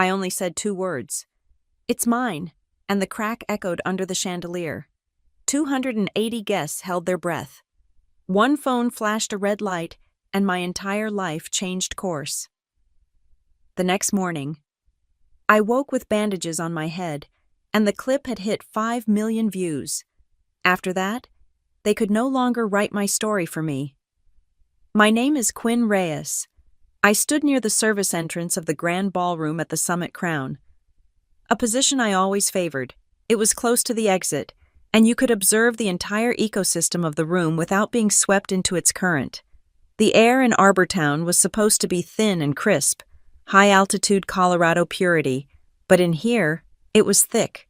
I only said 2 words. "It's mine," and the crack echoed under the chandelier. 280 guests held their breath. One phone flashed a red light, and my entire life changed course. The next morning, I woke with bandages on my head, and the clip had hit 5 million views. After that, they could no longer write my story for me. My name is Quinn Reyes. I stood near the service entrance of the grand ballroom at the Summit Crown. A position I always favored. It was close to the exit, and you could observe the entire ecosystem of the room without being swept into its current. The air in Arbortown was supposed to be thin and crisp, high-altitude Colorado purity, but in here, it was thick.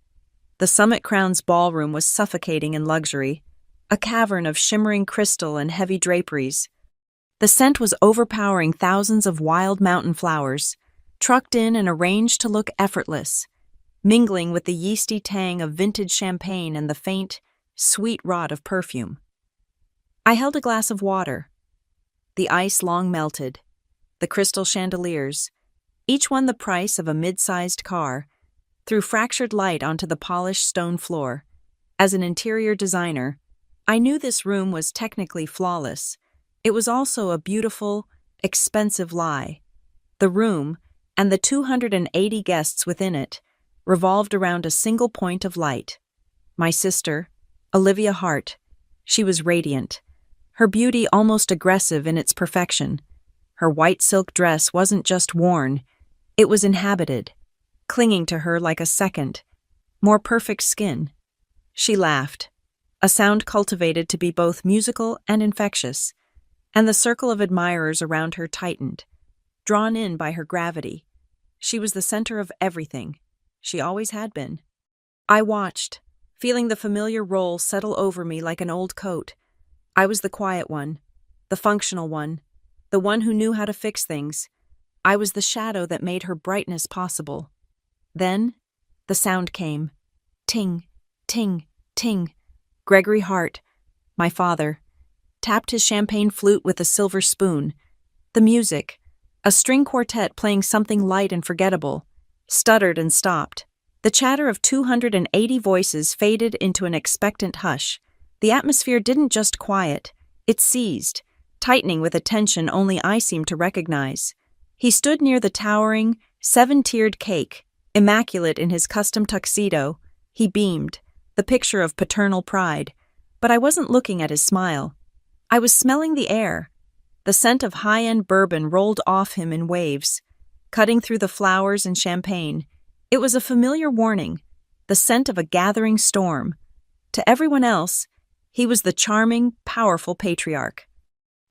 The Summit Crown's ballroom was suffocating in luxury, a cavern of shimmering crystal and heavy draperies. The scent was overpowering thousands of wild mountain flowers, trucked in and arranged to look effortless, mingling with the yeasty tang of vintage champagne and the faint, sweet rot of perfume. I held a glass of water. The ice long melted, the crystal chandeliers, each one the price of a mid-sized car, threw fractured light onto the polished stone floor. As an interior designer, I knew this room was technically flawless. It was also a beautiful, expensive lie. The room, and the 280 guests within it, revolved around a single point of light. My sister, Olivia Hart. She was radiant, her beauty almost aggressive in its perfection. Her white silk dress wasn't just worn, it was inhabited, clinging to her like a second, more perfect skin. She laughed, a sound cultivated to be both musical and infectious, and the circle of admirers around her tightened, drawn in by her gravity. She was the center of everything. She always had been. I watched, feeling the familiar role settle over me like an old coat. I was the quiet one, the functional one, the one who knew how to fix things. I was the shadow that made her brightness possible. Then, the sound came. Ting, ting, ting. Gregory Hart, my father, tapped his champagne flute with a silver spoon. The music, a string quartet playing something light and forgettable, stuttered and stopped. The chatter of 280 voices faded into an expectant hush. The atmosphere didn't just quiet, it seized, tightening with a tension only I seemed to recognize. He stood near the towering, 7-tiered cake, immaculate in his custom tuxedo. He beamed, the picture of paternal pride. But I wasn't looking at his smile. I was smelling the air. The scent of high-end bourbon rolled off him in waves, cutting through the flowers and champagne. It was a familiar warning, the scent of a gathering storm. To everyone else, he was the charming, powerful patriarch.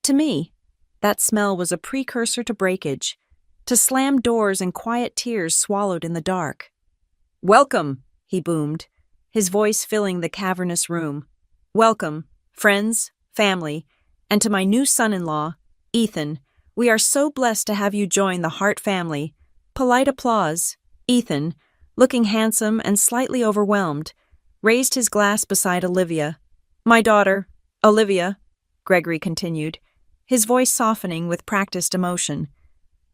To me, that smell was a precursor to breakage, to slammed doors and quiet tears swallowed in the dark. "Welcome," he boomed, his voice filling the cavernous room. "Welcome, friends, family, and to my new son-in-law, Ethan. We are so blessed to have you join the Hart family." Polite applause. Ethan, looking handsome and slightly overwhelmed, raised his glass beside Olivia. "My daughter, Olivia," Gregory continued, his voice softening with practiced emotion,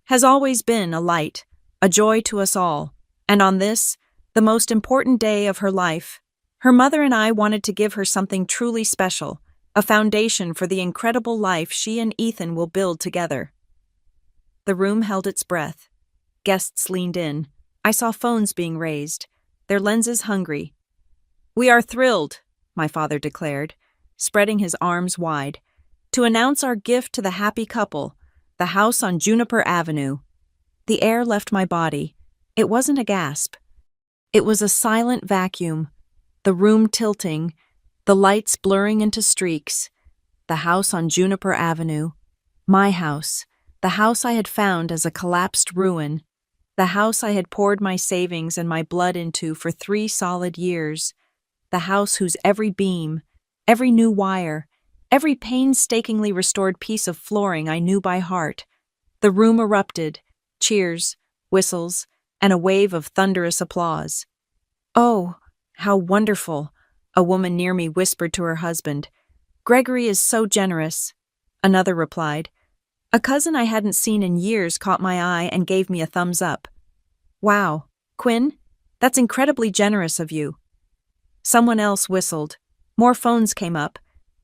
"has always been a light, a joy to us all, and on this, the most important day of her life, her mother and I wanted to give her something truly special, a foundation for the incredible life she and Ethan will build together." The room held its breath. Guests leaned in. I saw phones being raised, their lenses hungry. "We are thrilled," my father declared, spreading his arms wide, "to announce our gift to the happy couple, the house on Juniper Avenue." The air left my body. It wasn't a gasp. It was a silent vacuum, the room tilting, the lights blurring into streaks. The house on Juniper Avenue. My house. The house I had found as a collapsed ruin. The house I had poured my savings and my blood into for 3 solid years. The house whose every beam, every new wire, every painstakingly restored piece of flooring I knew by heart. The room erupted. Cheers, whistles, and a wave of thunderous applause. "Oh, how wonderful," a woman near me whispered to her husband. "Gregory is so generous," another replied. A cousin I hadn't seen in years caught my eye and gave me a thumbs up. Wow, Quinn, that's incredibly generous of you. Someone else whistled. More phones came up,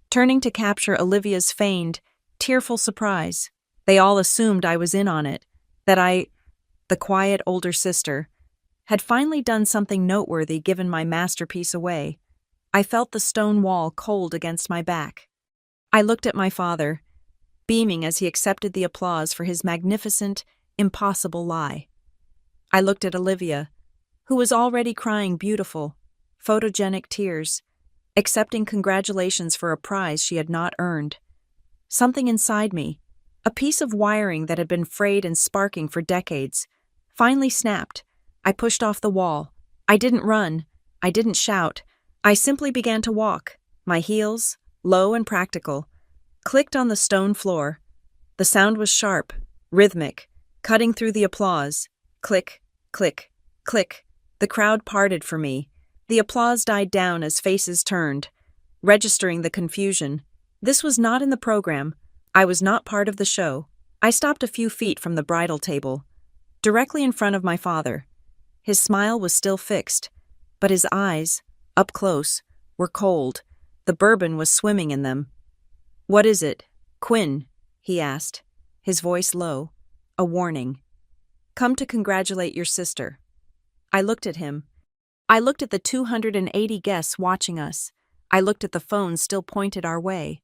turning to capture Olivia's feigned, tearful surprise. They all assumed I was in on it, that I, the quiet older sister, had finally done something noteworthy given my masterpiece away. I felt the stone wall cold against my back. I looked at my father, beaming as he accepted the applause for his magnificent, impossible lie. I looked at Olivia, who was already crying beautiful, photogenic tears, accepting congratulations for a prize she had not earned. Something inside me, a piece of wiring that had been frayed and sparking for decades, finally snapped. I pushed off the wall. I didn't run. I didn't shout. I simply began to walk, my heels, low and practical, clicked on the stone floor. The sound was sharp, rhythmic, cutting through the applause. Click, click, click. The crowd parted for me. The applause died down as faces turned, registering the confusion. This was not in the program. I was not part of the show. I stopped a few feet from the bridal table, directly in front of my father. His smile was still fixed, but his eyes, up close, were cold. The bourbon was swimming in them. "What is it, Quinn?" he asked, his voice low, a warning. "Come to congratulate your sister." I looked at him. I looked at the 280 guests watching us. I looked at the phone still pointed our way.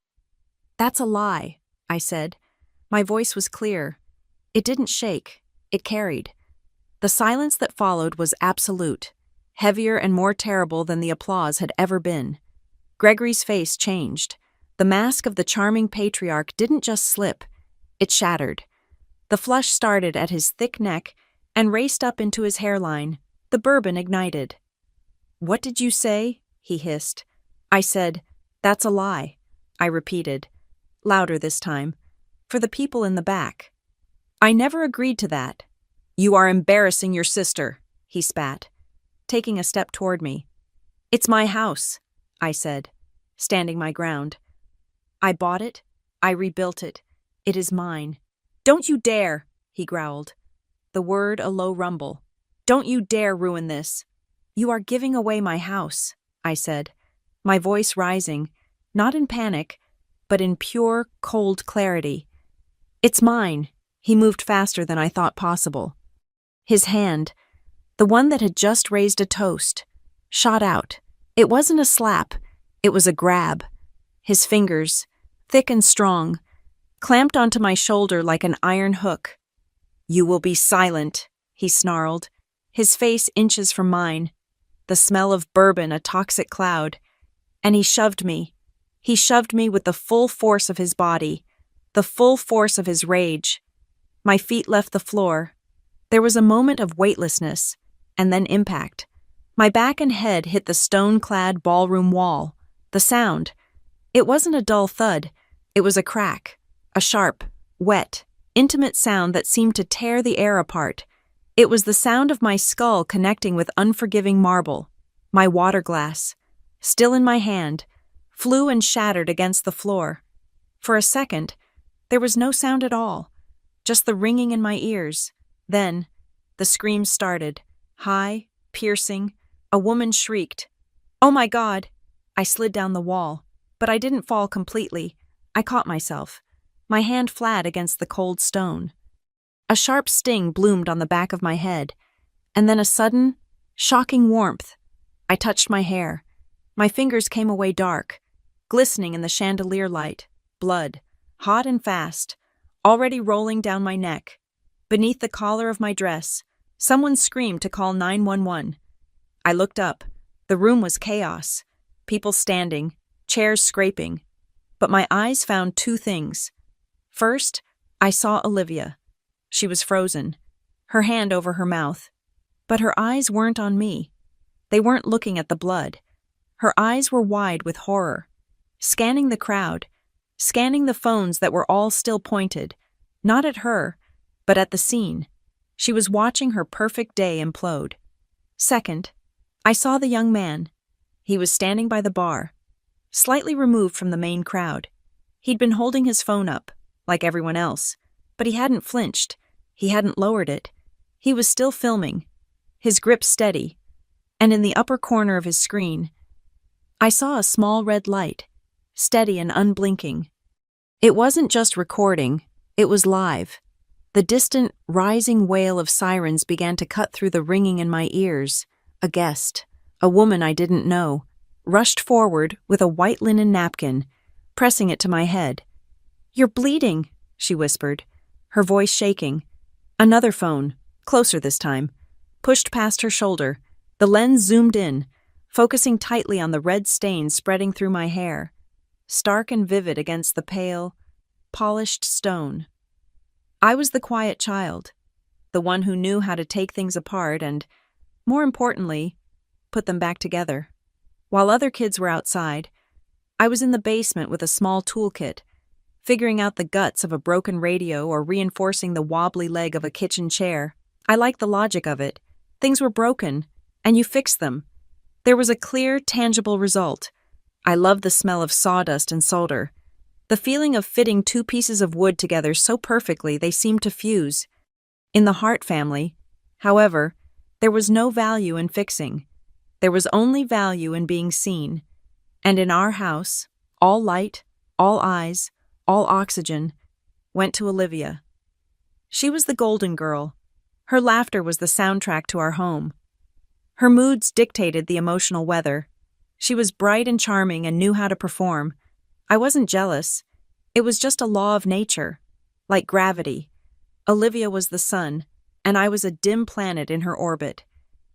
"That's a lie," I said. My voice was clear. It didn't shake. It carried. The silence that followed was absolute, heavier and more terrible than the applause had ever been. Gregory's face changed. The mask of the charming patriarch didn't just slip, it shattered. The flush started at his thick neck and raced up into his hairline. The bourbon ignited. "What did you say?" he hissed. I said, "That's a lie," I repeated, louder this time, for the people in the back. "I never agreed to that." "You are embarrassing your sister," he spat, taking a step toward me. "It's my house," I said, standing my ground. "I bought it. I rebuilt it. It is mine." "Don't you dare," he growled, the word a low rumble. "Don't you dare ruin this." "You are giving away my house," I said, my voice rising, not in panic, but in pure, cold clarity. "It's mine." He moved faster than I thought possible. His hand, the one that had just raised a toast, shot out. It wasn't a slap, it was a grab. His fingers, thick and strong, clamped onto my shoulder like an iron hook. "You will be silent," he snarled, his face inches from mine, the smell of bourbon a toxic cloud. And he shoved me. He shoved me with the full force of his body, the full force of his rage. My feet left the floor. There was a moment of weightlessness, and then impact. My back and head hit the stone-clad ballroom wall. The sound. It wasn't a dull thud. It was a crack, a sharp, wet, intimate sound that seemed to tear the air apart. It was the sound of my skull connecting with unforgiving marble. My water glass, still in my hand, flew and shattered against the floor. For a second, there was no sound at all, just the ringing in my ears. Then, the screams started, high, piercing. A woman shrieked. "Oh my God!" I slid down the wall, but I didn't fall completely. I caught myself, my hand flat against the cold stone. A sharp sting bloomed on the back of my head, and then a sudden, shocking warmth. I touched my hair. My fingers came away dark, glistening in the chandelier light. Blood, hot and fast, already rolling down my neck. Beneath the collar of my dress, someone screamed to call 911. I looked up. The room was chaos. People standing, chairs scraping. But my eyes found two things. First, I saw Olivia. She was frozen, her hand over her mouth. But her eyes weren't on me. They weren't looking at the blood. Her eyes were wide with horror, scanning the crowd, scanning the phones that were all still pointed, not at her, but at the scene. She was watching her perfect day implode. Second, I saw the young man. He was standing by the bar, slightly removed from the main crowd. He'd been holding his phone up, like everyone else, but he hadn't flinched. He hadn't lowered it. He was still filming, his grip steady, and in the upper corner of his screen, I saw a small red light, steady and unblinking. It wasn't just recording, it was live. The distant, rising wail of sirens began to cut through the ringing in my ears. A guest, a woman I didn't know, rushed forward with a white linen napkin, pressing it to my head. "You're bleeding," she whispered, her voice shaking. Another phone, closer this time, pushed past her shoulder. The lens zoomed in, focusing tightly on the red stains spreading through my hair, stark and vivid against the pale, polished stone. I was the quiet child, the one who knew how to take things apart and, more importantly, put them back together. While other kids were outside, I was in the basement with a small toolkit, figuring out the guts of a broken radio or reinforcing the wobbly leg of a kitchen chair. I liked the logic of it. Things were broken, and you fixed them. There was a clear, tangible result. I loved the smell of sawdust and solder. The feeling of fitting two pieces of wood together so perfectly they seemed to fuse. In the Hart family, however, there was no value in fixing. There was only value in being seen. And in our house, all light, all eyes, all oxygen, went to Olivia. She was the golden girl. Her laughter was the soundtrack to our home. Her moods dictated the emotional weather. She was bright and charming and knew how to perform. I wasn't jealous. It was just a law of nature, like gravity. Olivia was the sun, and I was a dim planet in her orbit,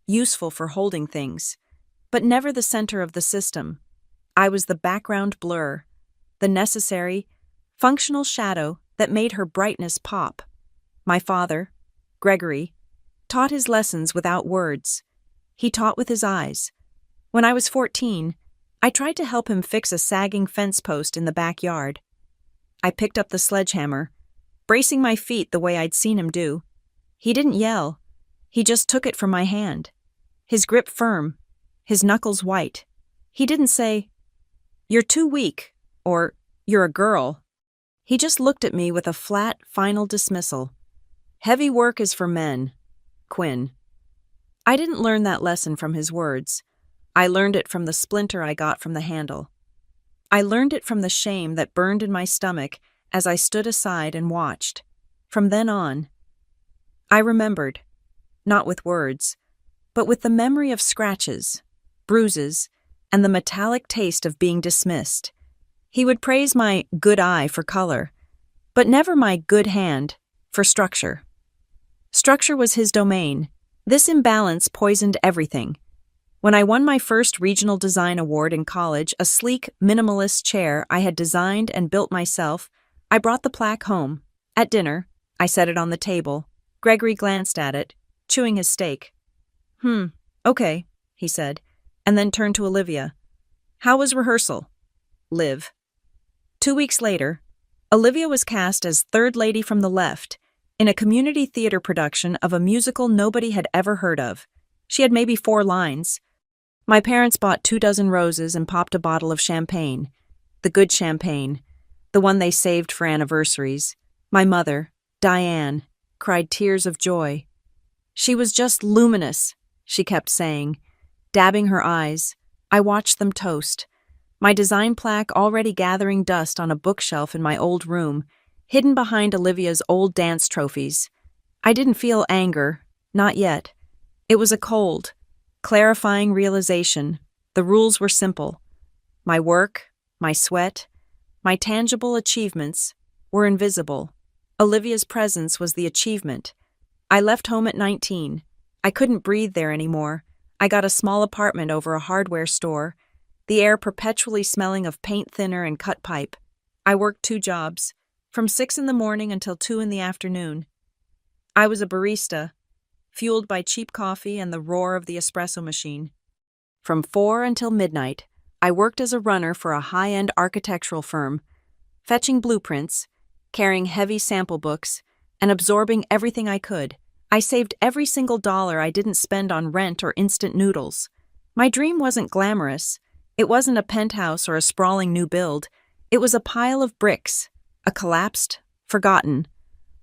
useful for holding things, but never the center of the system. I was the background blur, the necessary, functional shadow that made her brightness pop. My father, Gregory, taught his lessons without words. He taught with his eyes. When I was 14, I tried to help him fix a sagging fence post in the backyard. I picked up the sledgehammer, bracing my feet the way I'd seen him do. He didn't yell. He just took it from my hand. His grip firm, his knuckles white. He didn't say, "You're too weak," or "You're a girl." He just looked at me with a flat, final dismissal. "Heavy work is for men, Quinn." I didn't learn that lesson from his words. I learned it from the splinter I got from the handle. I learned it from the shame that burned in my stomach as I stood aside and watched. From then on, I remembered, not with words, but with the memory of scratches, bruises, and the metallic taste of being dismissed. He would praise my good eye for color, but never my good hand for structure. Structure was his domain. This imbalance poisoned everything. When I won my first regional design award in college, a sleek, minimalist chair I had designed and built myself, I brought the plaque home. At dinner, I set it on the table. Gregory glanced at it, chewing his steak. Okay, he said, and then turned to Olivia. "How was rehearsal?" "Liv." 2 weeks later, Olivia was cast as third lady from the left in a community theater production of a musical nobody had ever heard of. She had maybe 4 lines. My parents bought 24 roses and popped a bottle of champagne. The good champagne, the one they saved for anniversaries. My mother, Diane, cried tears of joy. "She was just luminous," she kept saying. Dabbing her eyes, I watched them toast. My design plaque already gathering dust on a bookshelf in my old room, hidden behind Olivia's old dance trophies. I didn't feel anger, not yet. It was a cold, clarifying realization. The rules were simple. My work, my sweat, my tangible achievements were invisible. Olivia's presence was the achievement. I left home at 19. I couldn't breathe there anymore. I got a small apartment over a hardware store, the air perpetually smelling of paint thinner and cut pipe. I worked 2 jobs, from 6 in the morning until 2 in the afternoon. I was a barista, fueled by cheap coffee and the roar of the espresso machine. From 4 until midnight, I worked as a runner for a high-end architectural firm, fetching blueprints, carrying heavy sample books, and absorbing everything I could. I saved every single dollar I didn't spend on rent or instant noodles. My dream wasn't glamorous. It wasn't a penthouse or a sprawling new build. It was a pile of bricks, a collapsed, forgotten,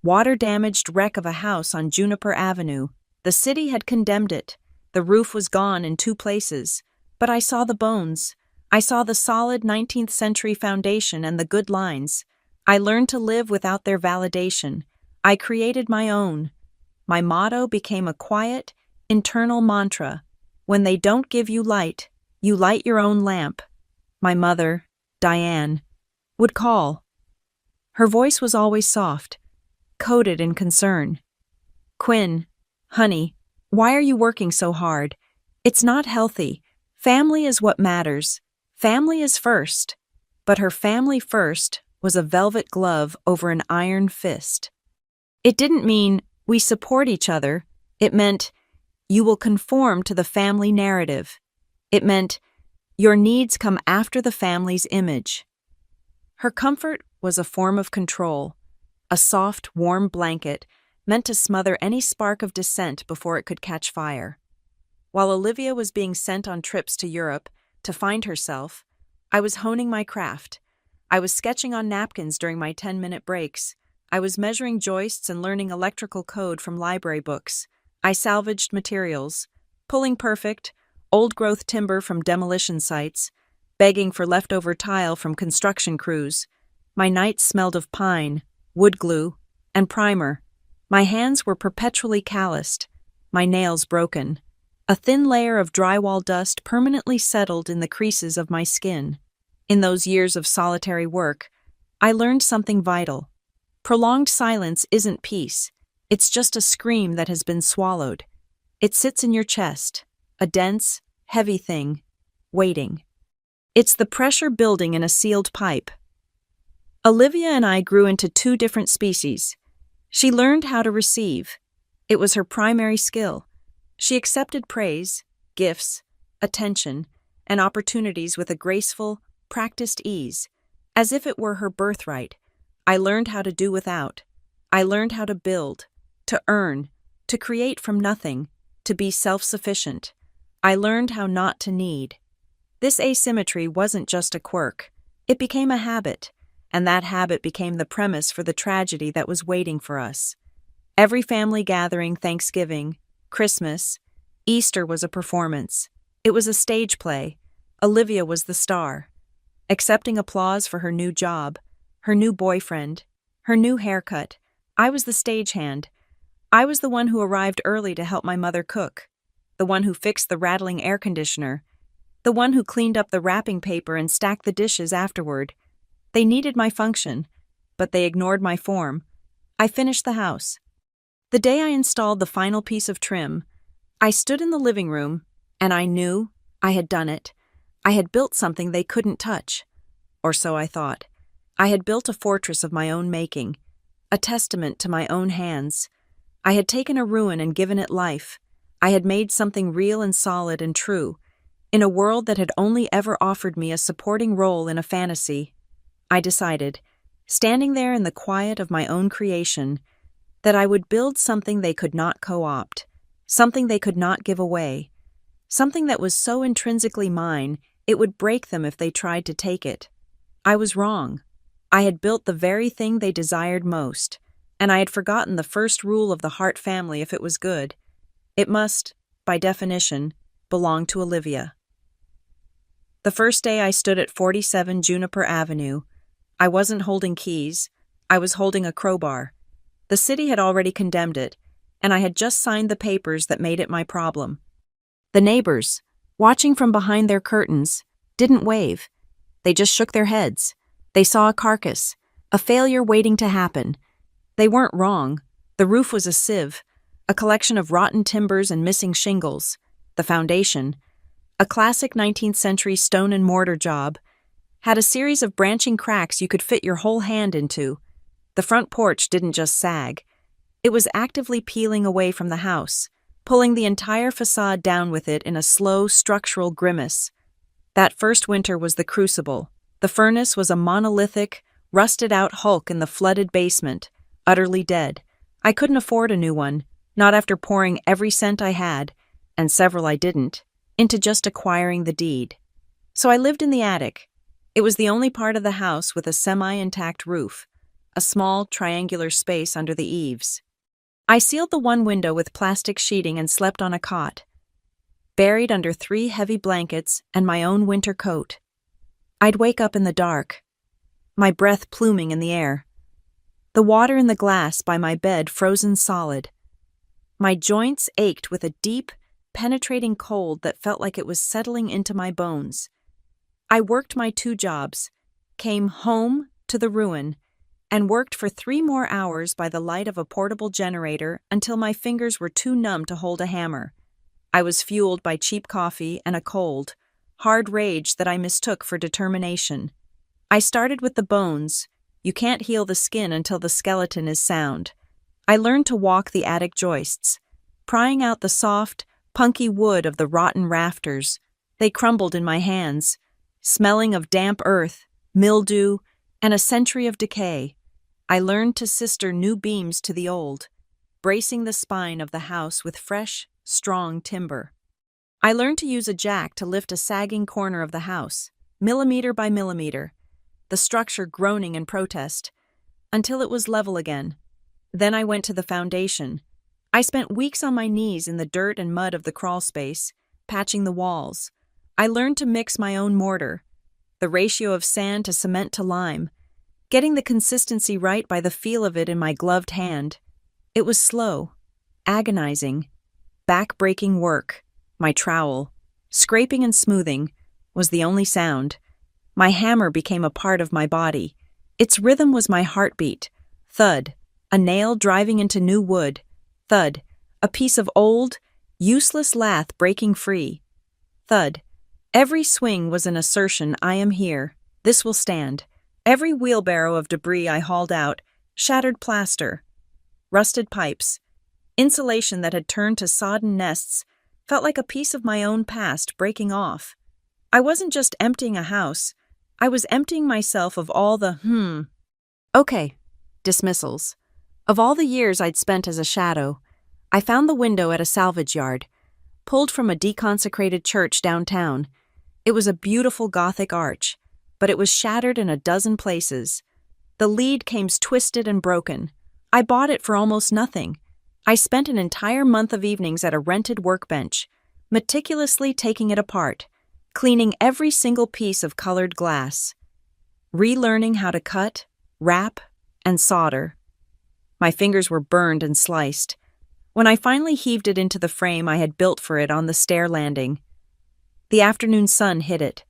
water-damaged wreck of a house on Juniper Avenue. The city had condemned it. The roof was gone in 2 places. But I saw the bones. I saw the solid 19th century foundation and the good lines. I learned to live without their validation. I created my own. My motto became a quiet, internal mantra. When they don't give you light your own lamp. My mother, Diane, would call. Her voice was always soft, coded in concern. Quinn, honey, why are you working so hard? It's not healthy. Family is what matters. Family is first. But her family first was a velvet glove over an iron fist. It didn't mean we support each other. It meant you will conform to the family narrative. It meant your needs come after the family's image. Her comfort was a form of control, a soft, warm blanket meant to smother any spark of dissent before it could catch fire. While Olivia was being sent on trips to Europe to find herself, I was honing my craft. I was sketching on napkins during my 10-minute breaks. I was measuring joists and learning electrical code from library books. I salvaged materials, pulling perfect, old-growth timber from demolition sites, begging for leftover tile from construction crews. My nights smelled of pine, wood glue, and primer. My hands were perpetually calloused, my nails broken. A thin layer of drywall dust permanently settled in the creases of my skin. In those years of solitary work, I learned something vital. Prolonged silence isn't peace. It's just a scream that has been swallowed. It sits in your chest, a dense, heavy thing, waiting. It's the pressure building in a sealed pipe. Olivia and I grew into 2 different species. She learned how to receive. It was her primary skill. She accepted praise, gifts, attention, and opportunities with a graceful, practiced ease, as if it were her birthright. I learned how to do without. I learned how to build, to earn, to create from nothing, to be self-sufficient. I learned how not to need. This asymmetry wasn't just a quirk. It became a habit, and that habit became the premise for the tragedy that was waiting for us. Every family gathering, Thanksgiving, Christmas, Easter was a performance. It was a stage play. Olivia was the star, accepting applause for her new job, her new boyfriend, her new haircut. I was the stagehand. I was the one who arrived early to help my mother cook, the one who fixed the rattling air conditioner, the one who cleaned up the wrapping paper and stacked the dishes afterward. They needed my function, but they ignored my form. I finished the house. The day I installed the final piece of trim, I stood in the living room, and I knew I had done it. I had built something they couldn't touch. Or so I thought. I had built a fortress of my own making, a testament to my own hands. I had taken a ruin and given it life. I had made something real and solid and true, in a world that had only ever offered me a supporting role in a fantasy. I decided, standing there in the quiet of my own creation, that I would build something they could not co-opt, something they could not give away, something that was so intrinsically mine it would break them if they tried to take it. I was wrong. I had built the very thing they desired most, and I had forgotten the first rule of the Hart family. If it was good, it must, by definition, belong to Olivia. The first day I stood at 47 Juniper Avenue, I wasn't holding keys, I was holding a crowbar. The city had already condemned it, and I had just signed the papers that made it my problem. The neighbors, watching from behind their curtains, didn't wave. They just shook their heads. They saw a carcass, a failure waiting to happen. They weren't wrong. The roof was a sieve, a collection of rotten timbers and missing shingles. The foundation, a classic 19th century stone and mortar job, had a series of branching cracks you could fit your whole hand into. The front porch didn't just sag. It was actively peeling away from the house, pulling the entire facade down with it in a slow, structural grimace. That first winter was the crucible. The furnace was a monolithic, rusted-out hulk in the flooded basement, utterly dead. I couldn't afford a new one, not after pouring every cent I had, and several I didn't, into just acquiring the deed. So I lived in the attic. It was the only part of the house with a semi-intact roof, a small, triangular space under the eaves. I sealed the one window with plastic sheeting and slept on a cot, buried under 3 heavy blankets and my own winter coat. I'd wake up in the dark, my breath pluming in the air, the water in the glass by my bed frozen solid. My joints ached with a deep, penetrating cold that felt like it was settling into my bones. I worked my 2 jobs, came home to the ruin, and worked for 3 more hours by the light of a portable generator until my fingers were too numb to hold a hammer. I was fueled by cheap coffee and a cold, hard rage that I mistook for determination. I started with the bones. You can't heal the skin until the skeleton is sound. I learned to walk the attic joists, prying out the soft, punky wood of the rotten rafters. They crumbled in my hands, smelling of damp earth, mildew, and a century of decay. I learned to sister new beams to the old, bracing the spine of the house with fresh, strong timber. I learned to use a jack to lift a sagging corner of the house, millimeter by millimeter, the structure groaning in protest, until it was level again. Then I went to the foundation. I spent weeks on my knees in the dirt and mud of the crawl space, patching the walls. I learned to mix my own mortar, the ratio of sand to cement to lime, getting the consistency right by the feel of it in my gloved hand. It was slow, agonizing, back-breaking work. My trowel, scraping and smoothing, was the only sound. My hammer became a part of my body. Its rhythm was my heartbeat. Thud, a nail driving into new wood. Thud, a piece of old, useless lath breaking free. Thud, every swing was an assertion, I am here, this will stand. Every wheelbarrow of debris I hauled out, shattered plaster, rusted pipes, insulation that had turned to sodden nests, felt like a piece of my own past breaking off. I wasn't just emptying a house, I was emptying myself of all the okay, dismissals. Of all the years I'd spent as a shadow, I found the window at a salvage yard, pulled from a deconsecrated church downtown. It was a beautiful Gothic arch, but it was shattered in a dozen places. The lead came twisted and broken. I bought it for almost nothing. I spent an entire month of evenings at a rented workbench, meticulously taking it apart, cleaning every single piece of colored glass, relearning how to cut, wrap, and solder. My fingers were burned and sliced. When I finally heaved it into the frame I had built for it on the stair landing, the afternoon sun hit it.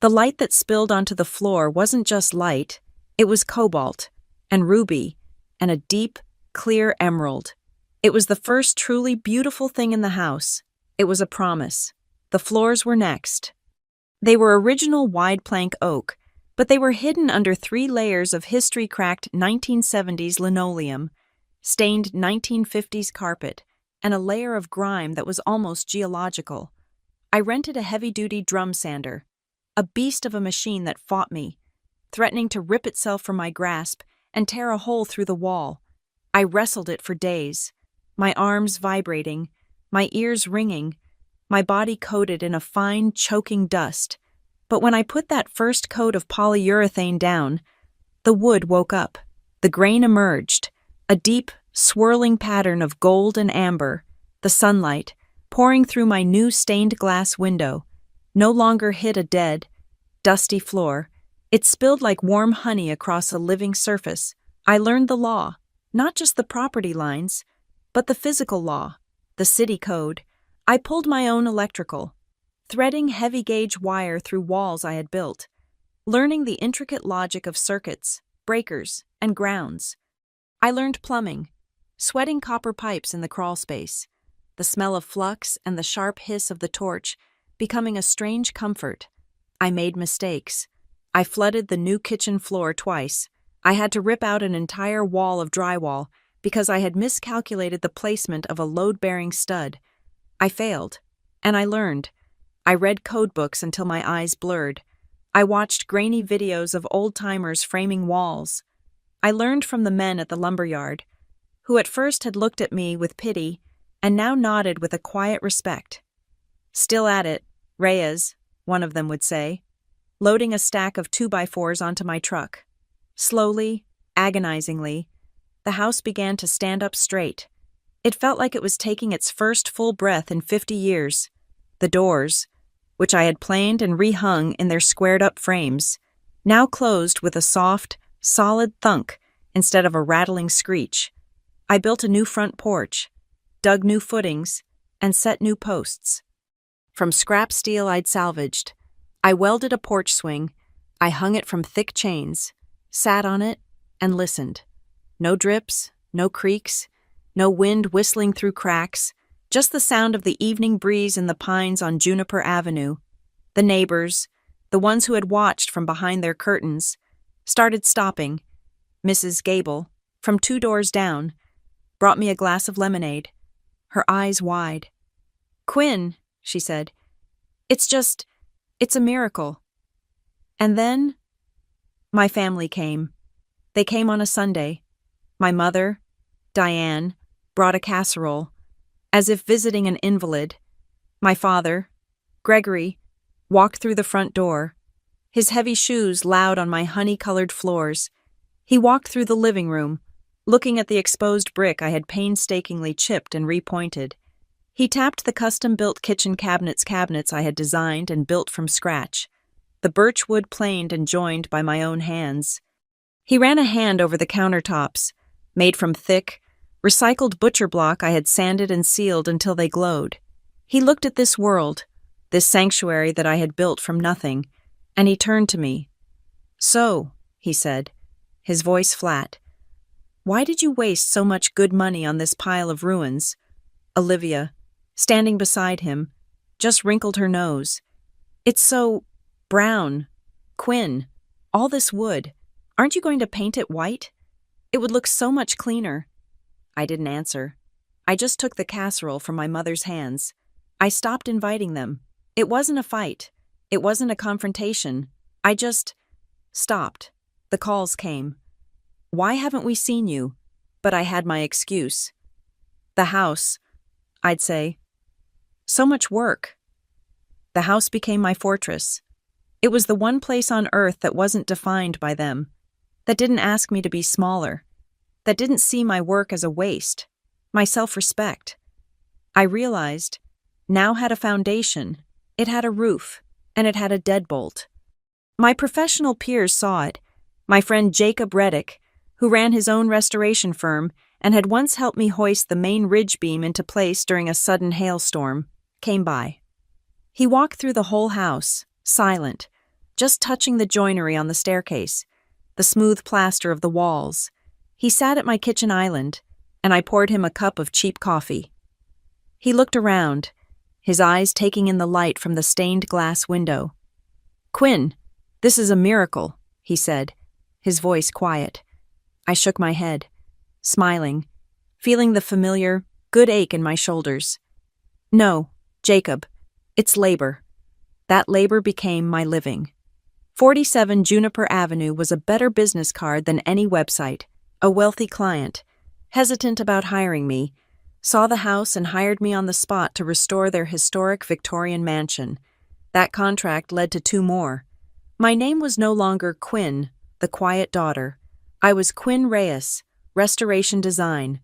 The light that spilled onto the floor wasn't just light, it was cobalt, and ruby, and a deep, clear emerald. It was the first truly beautiful thing in the house. It was a promise. The floors were next. They were original wide plank oak, but they were hidden under 3 layers of history-cracked 1970s linoleum, stained 1950s carpet, and a layer of grime that was almost geological. I rented a heavy-duty drum sander, a beast of a machine that fought me, threatening to rip itself from my grasp and tear a hole through the wall. I wrestled it for days, my arms vibrating, my ears ringing, my body coated in a fine, choking dust. But when I put that first coat of polyurethane down, the wood woke up. The grain emerged, a deep, swirling pattern of gold and amber. The sunlight, pouring through my new stained glass window, no longer hit a dead, dusty floor. It spilled like warm honey across a living surface. I learned the law, not just the property lines, but the physical law, the city code. I pulled my own electrical, threading heavy-gauge wire through walls I had built, learning the intricate logic of circuits, breakers, and grounds. I learned plumbing, sweating copper pipes in the crawl space, the smell of flux and the sharp hiss of the torch becoming a strange comfort. I made mistakes. I flooded the new kitchen floor twice. I had to rip out an entire wall of drywall because I had miscalculated the placement of a load-bearing stud. I failed, and I learned. I read code books until my eyes blurred. I watched grainy videos of old-timers framing walls. I learned from the men at the lumberyard, who at first had looked at me with pity and now nodded with a quiet respect. "Still at it, Reyes," one of them would say, loading a stack of 2x4s onto my truck. Slowly, agonizingly, the house began to stand up straight. It felt like it was taking its first full breath in 50 years. The doors, which I had planed and rehung in their squared-up frames, now closed with a soft, solid thunk instead of a rattling screech. I built a new front porch, dug new footings, and set new posts. From scrap steel I'd salvaged, I welded a porch swing. I hung it from thick chains, sat on it, and listened. No drips, no creaks, no wind whistling through cracks, just the sound of the evening breeze in the pines on Juniper Avenue. The neighbors, the ones who had watched from behind their curtains, started stopping. Mrs. Gable, from 2 doors down, brought me a glass of lemonade, her eyes wide. "Quinn," she said, it's a miracle." And then, my family came. They came on a Sunday. My mother, Diane, brought a casserole, as if visiting an invalid. My father, Gregory, walked through the front door, his heavy shoes loud on my honey-colored floors. He walked through the living room, looking at the exposed brick I had painstakingly chipped and repointed. He tapped the custom-built kitchen cabinets I had designed and built from scratch, the birch wood planed and joined by my own hands. He ran a hand over the countertops, made from thick, recycled butcher block I had sanded and sealed until they glowed. He looked at this world, this sanctuary that I had built from nothing, and he turned to me. "So," he said, his voice flat, "why did you waste so much good money on this pile of ruins?" Olivia, standing beside him, just wrinkled her nose. "It's so brown. Quinn, all this wood, aren't you going to paint it white? It would look so much cleaner." I didn't answer. I just took the casserole from my mother's hands. I stopped inviting them. It wasn't a fight. It wasn't a confrontation. I just stopped. The calls came. "Why haven't we seen you?" But I had my excuse. "The house," I'd say. "So much work." The house became my fortress. It was the one place on earth that wasn't defined by them, that didn't ask me to be smaller, that didn't see my work as a waste, my self-respect. I realized, now had a foundation, it had a roof, and it had a deadbolt. My professional peers saw it. My friend Jacob Reddick, who ran his own restoration firm and had once helped me hoist the main ridge beam into place during a sudden hailstorm, came by. He walked through the whole house, silent, just touching the joinery on the staircase, the smooth plaster of the walls. He sat at my kitchen island, and I poured him a cup of cheap coffee. He looked around, his eyes taking in the light from the stained glass window. "Quinn, this is a miracle," he said, his voice quiet. I shook my head, smiling, feeling the familiar, good ache in my shoulders. "No, Jacob, it's labor." That labor became my living. 47 Juniper Avenue was a better business card than any website. A wealthy client, hesitant about hiring me, saw the house and hired me on the spot to restore their historic Victorian mansion. That contract led to 2 more. My name was no longer Quinn, the quiet daughter. I was Quinn Reyes, Restoration Design.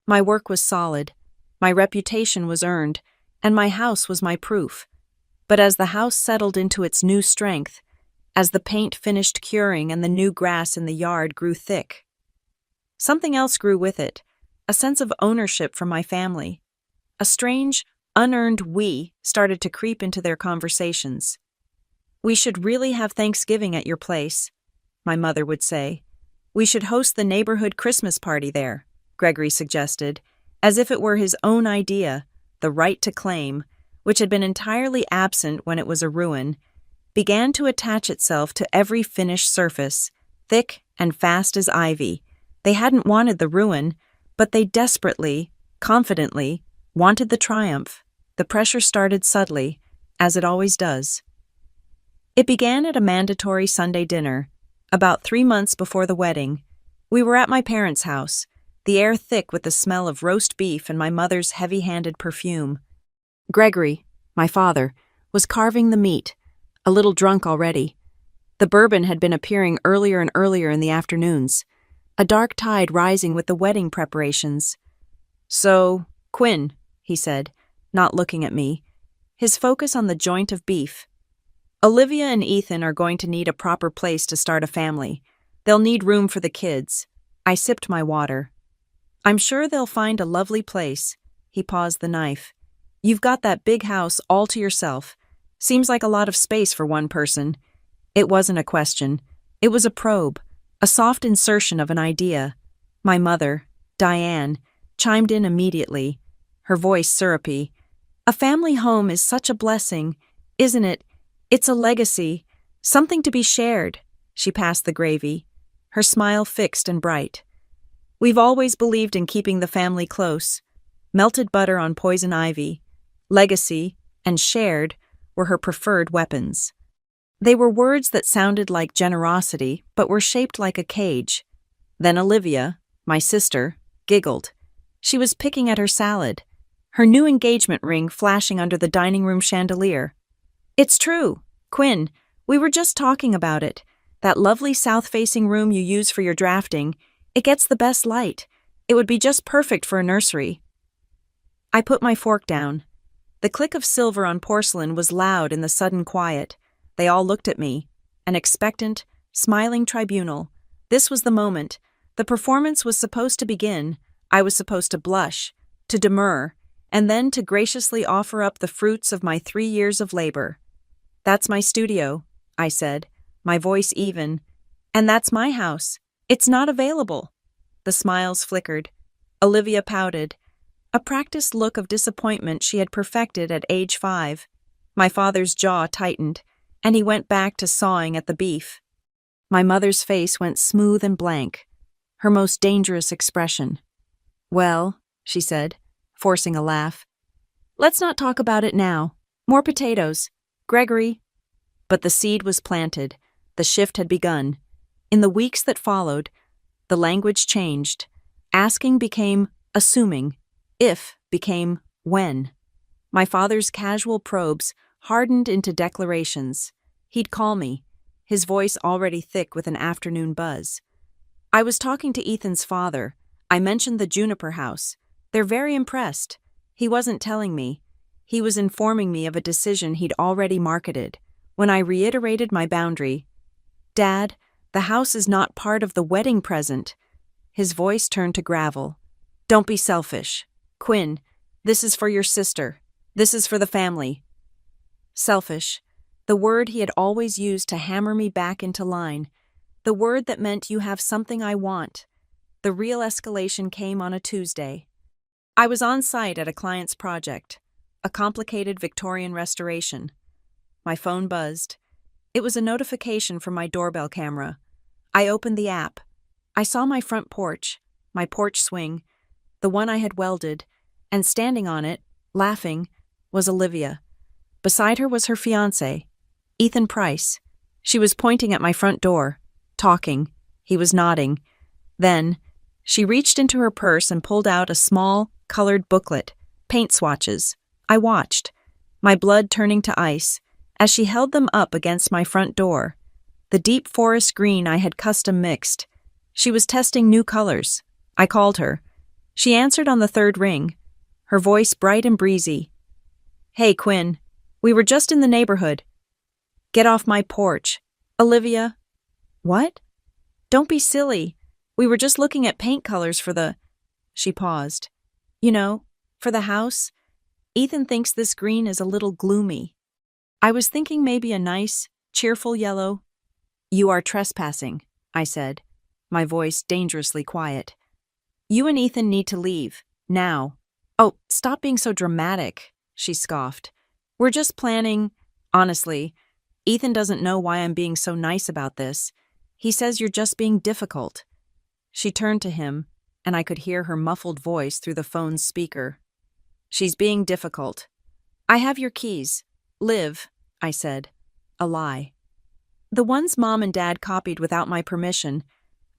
My work was solid, my reputation was earned, and my house was my proof. But as the house settled into its new strength, as the paint finished curing and the new grass in the yard grew thick, something else grew with it, a sense of ownership from my family. A strange, unearned we started to creep into their conversations. "We should really have Thanksgiving at your place," my mother would say. "We should host the neighborhood Christmas party there," Gregory suggested, as if it were his own idea, the right to claim, which had been entirely absent when it was a ruin, began to attach itself to every finished surface, thick and fast as ivy. They hadn't wanted the ruin, but they desperately, confidently, wanted the triumph. The pressure started subtly, as it always does. It began at a mandatory Sunday dinner, about 3 months before the wedding. We were at my parents' house, the air thick with the smell of roast beef and my mother's heavy-handed perfume. Gregory, my father, was carving the meat, a little drunk already. The bourbon had been appearing earlier and earlier in the afternoons, a dark tide rising with the wedding preparations. So, Quinn, he said, not looking at me, his focus on the joint of beef. Olivia and Ethan are going to need a proper place to start a family. They'll need room for the kids. I sipped my water. I'm sure they'll find a lovely place. He paused the knife. You've got that big house all to yourself. Seems like a lot of space for one person. It wasn't a question. It was a probe, a soft insertion of an idea. My mother, Diane, chimed in immediately, her voice syrupy. A family home is such a blessing, isn't it? It's a legacy, something to be shared. She passed the gravy, her smile fixed and bright. We've always believed in keeping the family close. Melted butter on poison ivy, legacy, and shared were her preferred weapons. They were words that sounded like generosity, but were shaped like a cage. Then Olivia, my sister, giggled. She was picking at her salad, her new engagement ring flashing under the dining room chandelier. It's true, Quinn, we were just talking about it. That lovely south-facing room you use for your drafting, it gets the best light. It would be just perfect for a nursery. I put my fork down. The click of silver on porcelain was loud in the sudden quiet. They all looked at me, an expectant, smiling tribunal. This was the moment. The performance was supposed to begin. I was supposed to blush, to demur, and then to graciously offer up the fruits of my 3 years of labor. That's my studio, I said, my voice even. And that's my house. It's not available. The smiles flickered. Olivia pouted, a practiced look of disappointment she had perfected at age 5. My father's jaw tightened, and he went back to sawing at the beef. My mother's face went smooth and blank, her most dangerous expression. Well, she said, forcing a laugh, let's not talk about it now. More potatoes. Gregory. But the seed was planted. The shift had begun. In the weeks that followed, the language changed. Asking became assuming. If became when. My father's casual probes hardened into declarations. He'd call me, his voice already thick with an afternoon buzz. I was talking to Ethan's father. I mentioned the Juniper House. They're very impressed. He wasn't telling me. He was informing me of a decision he'd already marketed. When I reiterated my boundary, Dad, the house is not part of the wedding present. His voice turned to gravel. Don't be selfish. Quinn, this is for your sister. This is for the family. Selfish. The word he had always used to hammer me back into line. The word that meant you have something I want. The real escalation came on a Tuesday. I was on site at a client's project, a complicated Victorian restoration. My phone buzzed. It was a notification from my doorbell camera. I opened the app. I saw my front porch, my porch swing, the one I had welded, and standing on it, laughing, was Olivia. Beside her was her fiancé, Ethan Price. She was pointing at my front door, talking. He was nodding. Then, she reached into her purse and pulled out a small, colored booklet, paint swatches. I watched, my blood turning to ice, as she held them up against my front door. The deep forest green I had custom mixed. She was testing new colors. I called her. She answered on the third ring, her voice bright and breezy. Hey, Quinn. We were just in the neighborhood. Get off my porch. Olivia. What? Don't be silly. We were just looking at paint colors for the... She paused. You know, for the house. Ethan thinks this green is a little gloomy. I was thinking maybe a nice, cheerful yellow. You are trespassing, I said, my voice dangerously quiet. You and Ethan need to leave, now. Oh, stop being so dramatic, she scoffed. We're just planning. Honestly, Ethan doesn't know why I'm being so nice about this. He says you're just being difficult. She turned to him, and I could hear her muffled voice through the phone's speaker. She's being difficult. I have your keys. Live, I said. A lie. The ones Mom and Dad copied without my permission.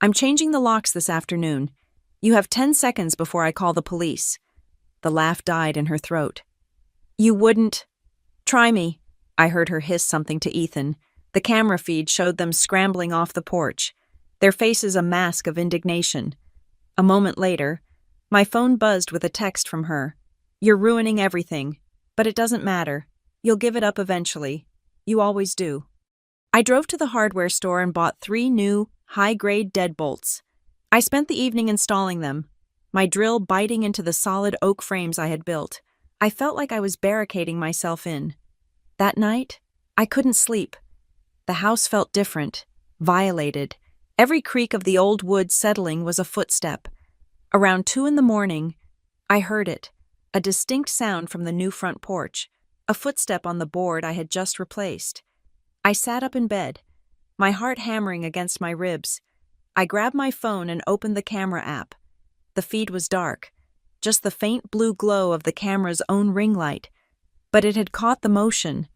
I'm changing the locks this afternoon. You have 10 seconds before I call the police. The laugh died in her throat. You wouldn't... Try me. I heard her hiss something to Ethan. The camera feed showed them scrambling off the porch, their faces a mask of indignation. A moment later, My phone buzzed with a text from her. "You're ruining everything. But it doesn't matter. You'll give it up eventually. You always do." I drove to the hardware store and bought 3 new, high-grade deadbolts. I spent the evening installing them, my drill biting into the solid oak frames I had built. I felt like I was barricading myself in. That night, I couldn't sleep. The house felt different, violated. Every creak of the old wood settling was a footstep. Around 2 in the morning, I heard it, a distinct sound from the new front porch, a footstep on the board I had just replaced. I sat up in bed, my heart hammering against my ribs. I grabbed my phone and opened the camera app. The feed was dark, just the faint blue glow of the camera's own ring light. But it had caught the motion.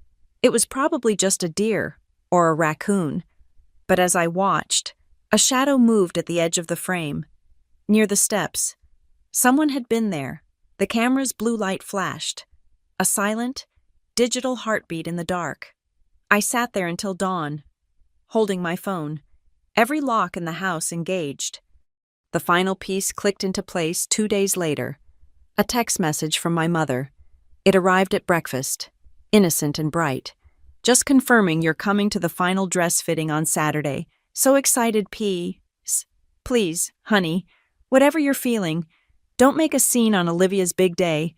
It was probably just a deer or a raccoon. But as I watched, a shadow moved at the edge of the frame. Near the steps. Someone had been there. The camera's blue light flashed. A silent, digital heartbeat in the dark. I sat there until dawn, holding my phone, every lock in the house engaged. The final piece clicked into place 2 days later. A text message from my mother. It arrived at breakfast, innocent and bright. "Just confirming you're coming to the final dress fitting on Saturday. So excited, P.S. Please, honey, whatever you're feeling, don't make a scene on Olivia's big day.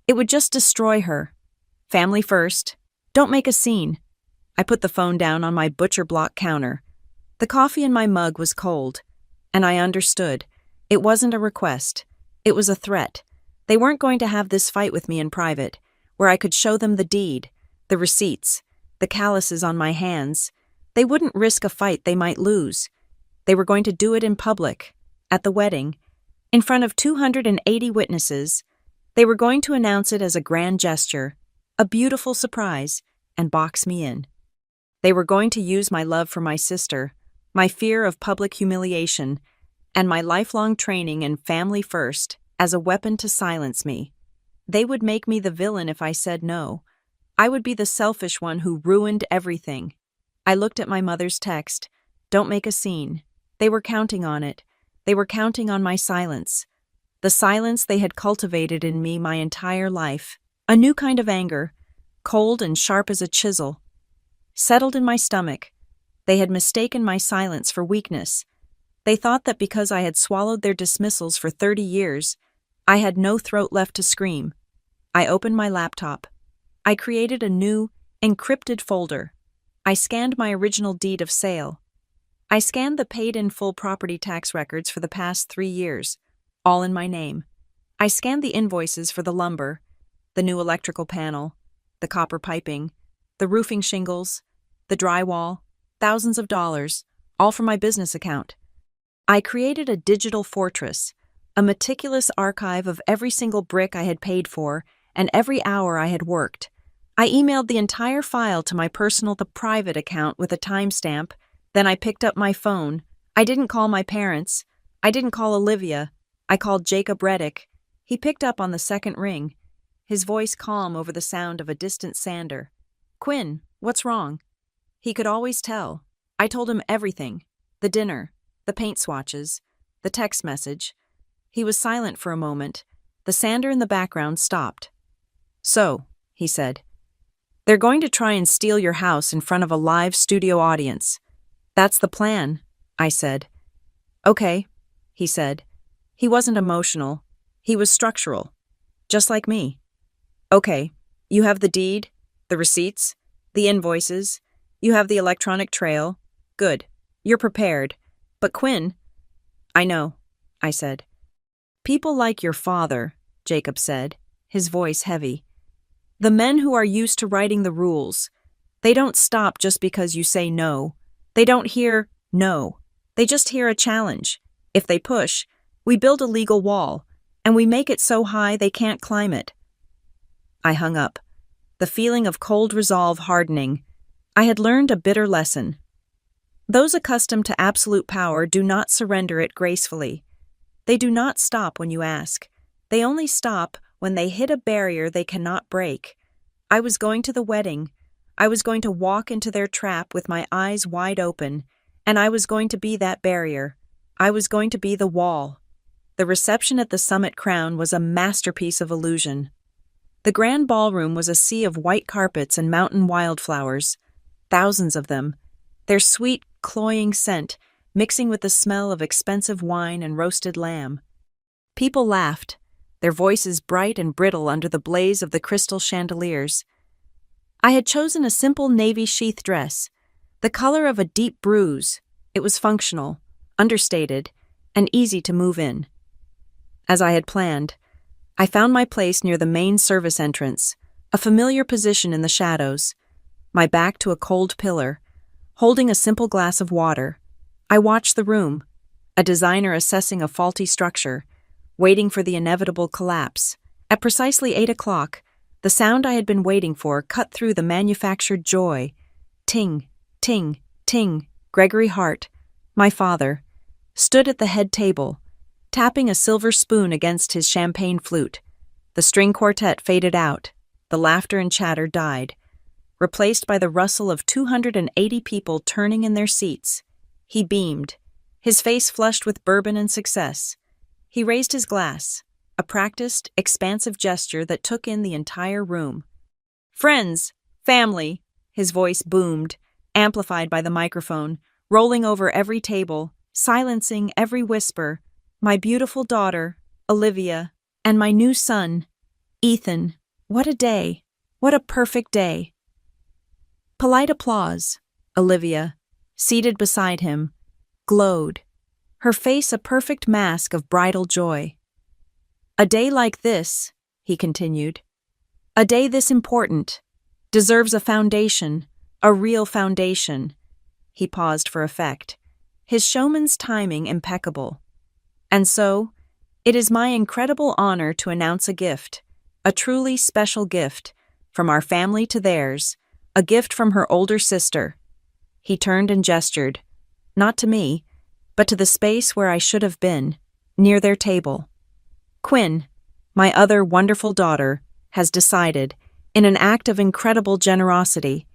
It would just destroy her. Family first. Don't make a scene." I put the phone down on my butcher block counter. The coffee in my mug was cold, and I understood. It wasn't a request. It was a threat. They weren't going to have this fight with me in private, where I could show them the deed, the receipts, the calluses on my hands. They wouldn't risk a fight they might lose. They were going to do it in public, at the wedding, in front of 280 witnesses. They were going to announce it as a grand gesture, a beautiful surprise, and box me in. They were going to use my love for my sister, my fear of public humiliation, and my lifelong training in family first as a weapon to silence me. They would make me the villain if I said no. I would be the selfish one who ruined everything. I looked at my mother's text. "Don't make a scene." They were counting on it. They were counting on my silence. The silence they had cultivated in me my entire life. A new kind of anger, cold and sharp as a chisel, settled in my stomach. They had mistaken my silence for weakness. They thought that because I had swallowed their dismissals for 30 years, I had no throat left to scream. I opened my laptop. I created a new, encrypted folder. I scanned my original deed of sale. I scanned the paid-in-full property tax records for the past 3 years, all in my name. I scanned the invoices for the lumber, the new electrical panel, the copper piping, the roofing shingles, the drywall, thousands of dollars, all from my business account. I created a digital fortress, a meticulous archive of every single brick I had paid for and every hour I had worked. I emailed the entire file to my personal private account with a timestamp. Then I picked up my phone. I didn't call my parents. I didn't call Olivia. I called Jacob Reddick. He picked up on the second ring, his voice calm over the sound of a distant sander. "Quinn, what's wrong?" He could always tell. I told him everything. The dinner, the paint swatches, the text message. He was silent for a moment. The sander in the background stopped. "So," he said, "they're going to try and steal your house in front of a live studio audience." "That's the plan," I said. "Okay," he said. He wasn't emotional. He was structural. Just like me. "Okay, you have the deed, the receipts, the invoices. You have the electronic trail. Good. You're prepared. But Quinn—" "I know," I said. "People like your father," Jacob said, his voice heavy. "The men who are used to writing the rules. They don't stop just because you say no. They don't hear no. They just hear a challenge. If they push, we build a legal wall, and we make it so high they can't climb it." I hung up, the feeling of cold resolve hardening. I had learned a bitter lesson. Those accustomed to absolute power do not surrender it gracefully. They do not stop when you ask. They only stop when they hit a barrier they cannot break. I was going to the wedding. I was going to walk into their trap with my eyes wide open, and I was going to be that barrier. I was going to be the wall. The reception at the Summit Crown was a masterpiece of illusion. The grand ballroom was a sea of white carpets and mountain wildflowers, thousands of them, their sweet, cloying scent mixing with the smell of expensive wine and roasted lamb. People laughed, their voices bright and brittle under the blaze of the crystal chandeliers. I had chosen a simple navy sheath dress, the color of a deep bruise. It was functional, understated, and easy to move in. As I had planned, I found my place near the main service entrance, a familiar position in the shadows, my back to a cold pillar, holding a simple glass of water. I watched the room, a designer assessing a faulty structure, waiting for the inevitable collapse. At precisely 8 o'clock, the sound I had been waiting for cut through the manufactured joy. Ting, ting, ting. Gregory Hart, my father, stood at the head table, tapping a silver spoon against his champagne flute. The string quartet faded out. The laughter and chatter died, replaced by the rustle of 280 people turning in their seats. He beamed, his face flushed with bourbon and success. He raised his glass, a practiced, expansive gesture that took in the entire room. "Friends, family," his voice boomed, amplified by the microphone, rolling over every table, silencing every whisper. "My beautiful daughter, Olivia, and my new son, Ethan. What a day! What a perfect day!" Polite applause. Olivia, seated beside him, glowed, her face a perfect mask of bridal joy. "A day like this," he continued, "a day this important, deserves a foundation, a real foundation." He paused for effect, his showman's timing impeccable. "And so, it is my incredible honor to announce a gift, a truly special gift, from our family to theirs, a gift from her older sister." He turned and gestured, not to me, but to the space where I should have been, near their table. "Quinn, my other wonderful daughter, has decided, in an act of incredible generosity,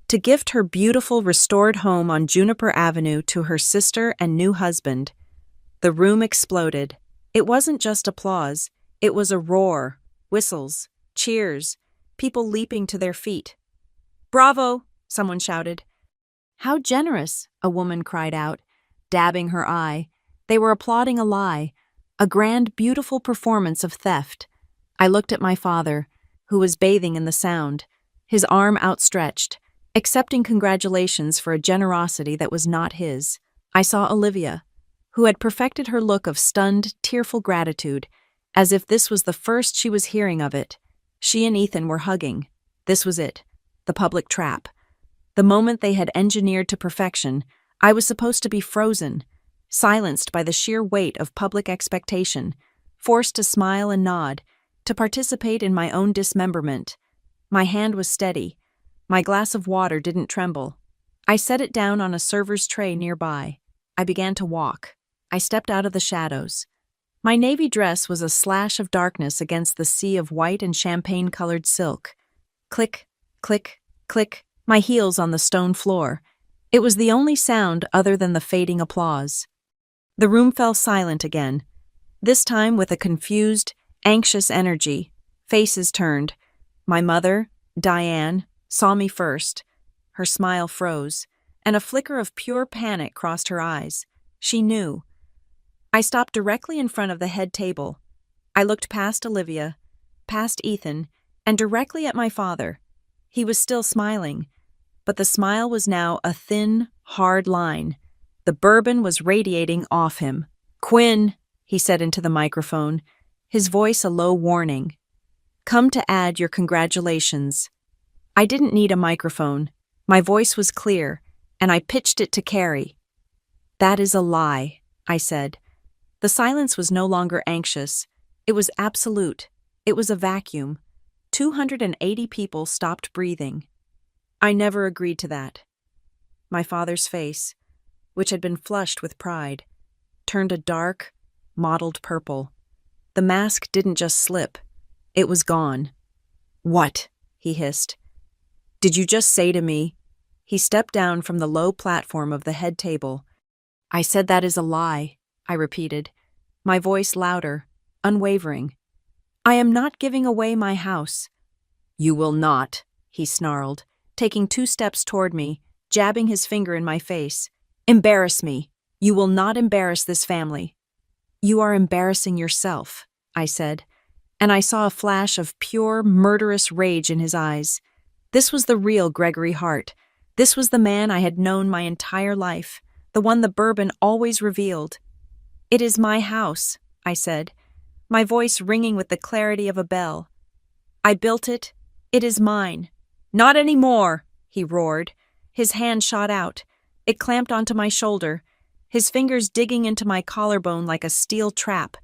to gift her beautiful restored home on Juniper Avenue to her sister and new husband." The room exploded. It wasn't just applause, it was a roar, whistles, cheers, people leaping to their feet. "Bravo!" someone shouted. "How generous!" a woman cried out, dabbing her eye. They were applauding a lie, a grand, beautiful performance of theft. I looked at my father, who was bathing in the sound, his arm outstretched, accepting congratulations for a generosity that was not his. I saw Olivia, who had perfected her look of stunned, tearful gratitude, as if this was the first she was hearing of it. She and Ethan were hugging. This was it, the public trap. The moment they had engineered to perfection, I was supposed to be frozen, silenced by the sheer weight of public expectation, forced to smile and nod, to participate in my own dismemberment. My hand was steady. My glass of water didn't tremble. I set it down on a server's tray nearby. I began to walk. I stepped out of the shadows. My navy dress was a slash of darkness against the sea of white and champagne-colored silk. Click, click, click, my heels on the stone floor. It was the only sound other than the fading applause. The room fell silent again, this time with a confused, anxious energy. Faces turned. My mother, Diane, saw me first. Her smile froze, and a flicker of pure panic crossed her eyes. She knew. I stopped directly in front of the head table. I looked past Olivia, past Ethan, and directly at my father. He was still smiling, but the smile was now a thin, hard line. The bourbon was radiating off him. "Quinn," he said into the microphone, his voice a low warning. "Come to add your congratulations." I didn't need a microphone. My voice was clear, and I pitched it to Carrie. "That is a lie," I said. The silence was no longer anxious. It was absolute. It was a vacuum. 280 people stopped breathing. I never agreed to that. My father's face, which had been flushed with pride, turned a dark, mottled purple. The mask didn't just slip. It was gone. "What?" he hissed. "Did you just say to me?" He stepped down from the low platform of the head table. "I said that is a lie," I repeated. my voice louder, unwavering. "I am not giving away my house." "You will not," he snarled, taking 2 steps toward me, jabbing his finger in my face. "Embarrass me. You will not embarrass this family." "You are embarrassing yourself," I said, and I saw a flash of pure, murderous rage in his eyes. This was the real Gregory Hart. This was the man I had known my entire life, the one the bourbon always revealed. "It is my house," I said, my voice ringing with the clarity of a bell. "I built it. It is mine." "Not any more," he roared. His hand shot out. It clamped onto my shoulder, his fingers digging into my collarbone like a steel trap.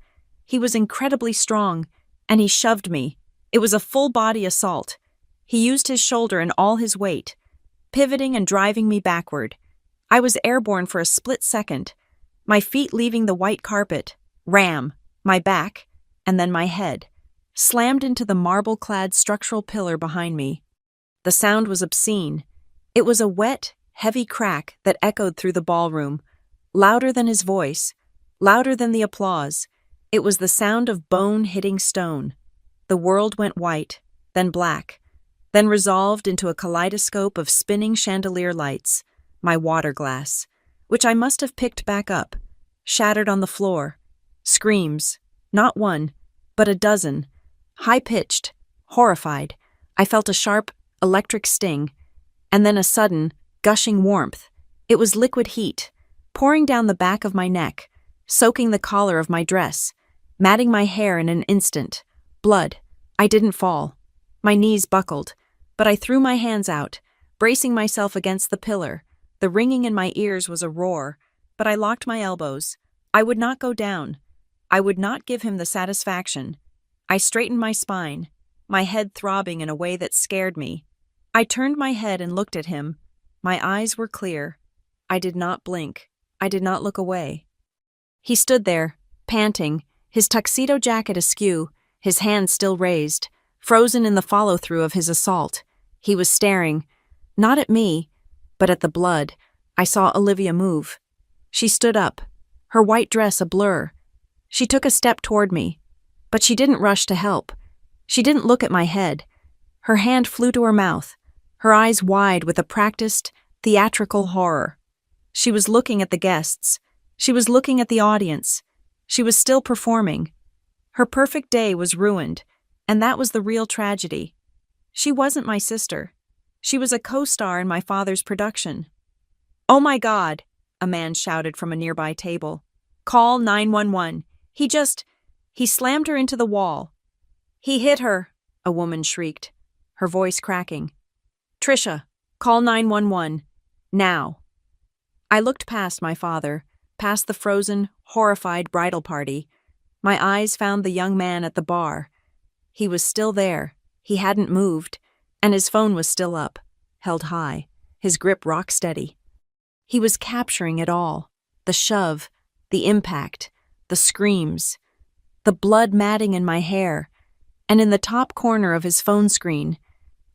He was incredibly strong, and he shoved me. It was a full-body assault. He used his shoulder and all his weight, pivoting and driving me backward. I was airborne for a split second, my feet leaving the white carpet, ram, my back, and then my head, slammed into the marble-clad structural pillar behind me. The sound was obscene. It was a wet, heavy crack that echoed through the ballroom, louder than his voice, louder than the applause. It was the sound of bone hitting stone. The world went white, then black, then resolved into a kaleidoscope of spinning chandelier lights, my water glass, which I must have picked back up, shattered on the floor. Screams, not one, but a dozen, high-pitched, horrified. I felt a sharp, electric sting, and then a sudden, gushing warmth. It was liquid heat, pouring down the back of my neck, soaking the collar of my dress, matting my hair in an instant. Blood. I didn't fall. My knees buckled, but I threw my hands out, bracing myself against the pillar. The ringing in my ears was a roar, but I locked my elbows. I would not go down. I would not give him the satisfaction. I straightened my spine, my head throbbing in a way that scared me. I turned my head and looked at him. My eyes were clear. I did not blink. I did not look away. He stood there, panting, his tuxedo jacket askew, his hands still raised, frozen in the follow-through of his assault. He was staring, not at me, but at the blood. I saw Olivia move. She stood up, her white dress a blur. She took a step toward me, but she didn't rush to help. She didn't look at my head. Her hand flew to her mouth, her eyes wide with a practiced, theatrical horror. She was looking at the guests. She was looking at the audience. She was still performing. Her perfect day was ruined, and that was the real tragedy. She wasn't my sister. She was a co-star in my father's production. "Oh my God," a man shouted from a nearby table. "Call 911. He slammed her into the wall." "He hit her," a woman shrieked, her voice cracking. "Trisha, call 911. Now." I looked past my father, past the frozen, horrified bridal party. My eyes found the young man at the bar. He was still there. He hadn't moved, and his phone was still up, held high, his grip rock steady. He was capturing it all. The shove, the impact, the screams, the blood matting in my hair, and in the top corner of his phone screen,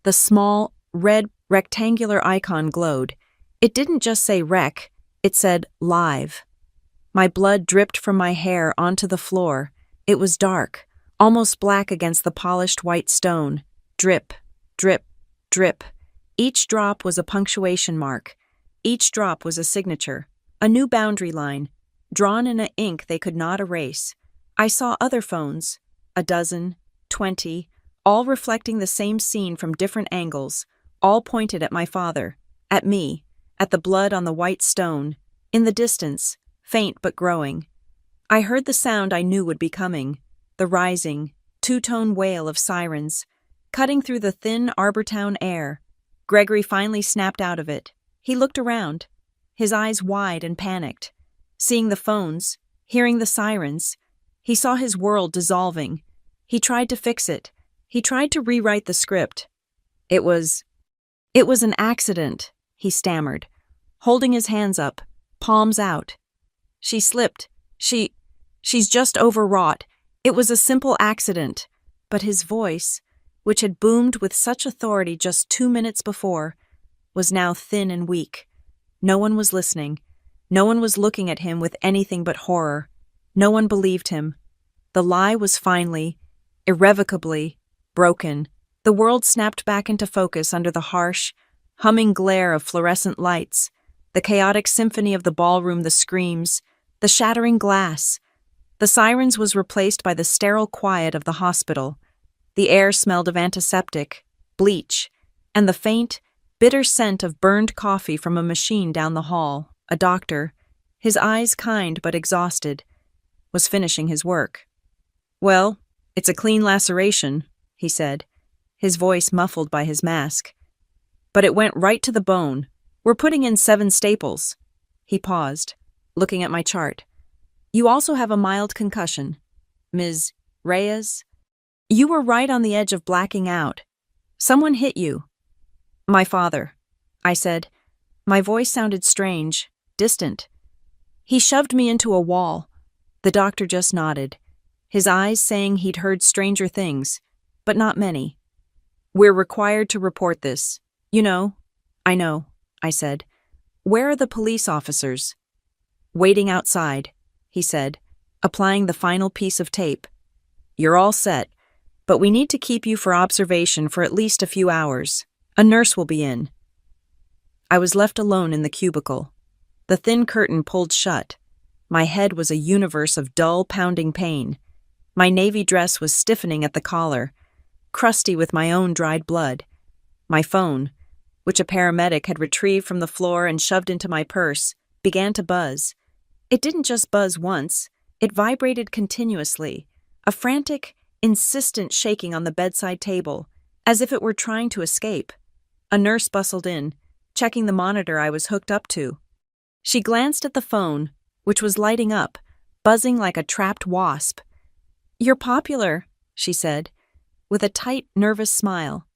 the small, red, rectangular icon glowed. It didn't just say rec, it said live. My blood dripped from my hair onto the floor. It was dark, almost black against the polished white stone. Drip, drip, drip. Each drop was a punctuation mark. Each drop was a signature, a new boundary line, drawn in an ink they could not erase. I saw other phones, a dozen, 20, all reflecting the same scene from different angles, all pointed at my father, at me, at the blood on the white stone, in the distance, faint but growing. I heard the sound I knew would be coming, the rising, two-tone wail of sirens, cutting through the thin Arbortown air. Gregory finally snapped out of it. He looked around, his eyes wide and panicked. Seeing the phones, hearing the sirens, he saw his world dissolving. He tried to fix it. He tried to rewrite the script. It was an accident, he stammered, holding his hands up, palms out. She slipped. She's just overwrought. It was a simple accident. But his voice, which had boomed with such authority just 2 minutes before, was now thin and weak. No one was listening. No one was looking at him with anything but horror. No one believed him. The lie was finally, irrevocably, broken. The world snapped back into focus under the harsh, humming glare of fluorescent lights, the chaotic symphony of the ballroom, the screams, the shattering glass. The sirens was replaced by the sterile quiet of the hospital. The air smelled of antiseptic, bleach, and the faint, bitter scent of burned coffee from a machine down the hall. A doctor, his eyes kind but exhausted, was finishing his work. "Well, it's a clean laceration," he said, his voice muffled by his mask. "But it went right to the bone. We're putting in 7 staples." He paused, looking at my chart. "You also have a mild concussion, Ms. Reyes. You were right on the edge of blacking out. Someone hit you." "My father," I said. My voice sounded strange, distant. "He shoved me into a wall." The doctor just nodded, his eyes saying he'd heard stranger things, but not many. "We're required to report this. You know." "I know," I said. "Where are the police officers?" "Waiting outside," he said, applying the final piece of tape. "You're all set, but we need to keep you for observation for at least a few hours. A nurse will be in." I was left alone in the cubicle. The thin curtain pulled shut. My head was a universe of dull, pounding pain. My navy dress was stiffening at the collar, crusty with my own dried blood. My phone, which a paramedic had retrieved from the floor and shoved into my purse, began to buzz. It didn't just buzz once, it vibrated continuously, a frantic, insistent shaking on the bedside table, as if it were trying to escape. A nurse bustled in, checking the monitor I was hooked up to. She glanced at the phone, which was lighting up, buzzing like a trapped wasp. "You're popular," she said, with a tight, nervous smile.